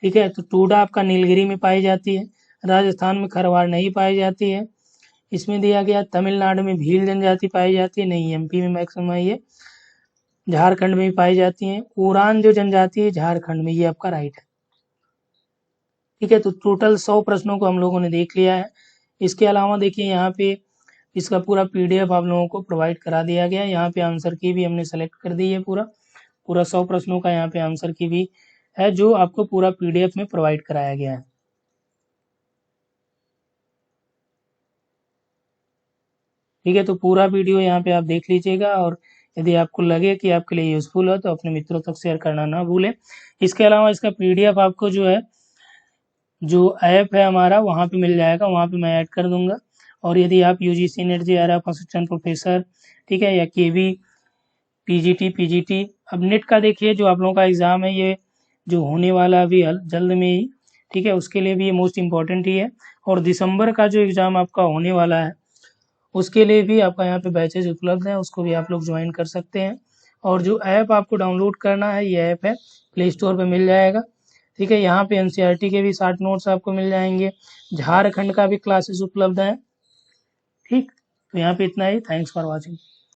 ठीक है। तो टूडा आपका नीलगिरी में पाई जाती है, राजस्थान में खरवाड़ नहीं पाई जाती है। इसमें दिया गया तमिलनाडु में भील जनजाति पाई जाती है, नहीं एमपी में मैक्सिमम है ये, झारखंड में भी पाई जाती है। उरान जो जनजाति है झारखंड में, ये आपका राइट है, ठीक है। तो टोटल 100 प्रश्नों को हम लोगों ने देख लिया है। इसके अलावा देखिए यहाँ पे इसका पूरा पीडीएफ आप लोगों को प्रोवाइड करा दिया गया है। यहाँ पे आंसर की भी हमने सेलेक्ट कर दी है, पूरा 100 प्रश्नों का यहाँ पे आंसर की भी है, जो आपको पूरा पीडीएफ में प्रोवाइड कराया गया है, ठीक है। तो पूरा वीडियो यहाँ पे आप देख लीजिएगा, और यदि आपको लगे कि आपके लिए यूजफुल हो तो अपने मित्रों तक शेयर करना ना भूलें। इसके अलावा इसका पीडीएफ आपको जो है, जो ऐप है हमारा, वहाँ पे मिल जाएगा, वहाँ पे मैं ऐड कर दूंगा। और यदि आप UGC net JRF assistant professor, ठीक है, या केवी पीजीटी, अब नेट का देखिए जो आप लोगों का एग्ज़ाम है, ये जो होने वाला अभी जल्द में ही, ठीक है, उसके लिए भी ये मोस्ट इम्पॉर्टेंट ही है। और दिसंबर का जो एग्ज़ाम आपका होने वाला है, उसके लिए भी आपका यहाँ पे बैचेज उपलब्ध हैं, उसको भी आप लोग ज्वाइन कर सकते हैं। और जो ऐप आपको डाउनलोड करना है, ये ऐप है प्ले स्टोर पे मिल जाएगा, ठीक है। यहाँ पे एनसीईआरटी के भी 60 नोट्स आपको मिल जाएंगे, झारखंड का भी क्लासेस उपलब्ध हैं, ठीक। तो यहाँ पे इतना ही, थैंक्स फॉर वॉचिंग।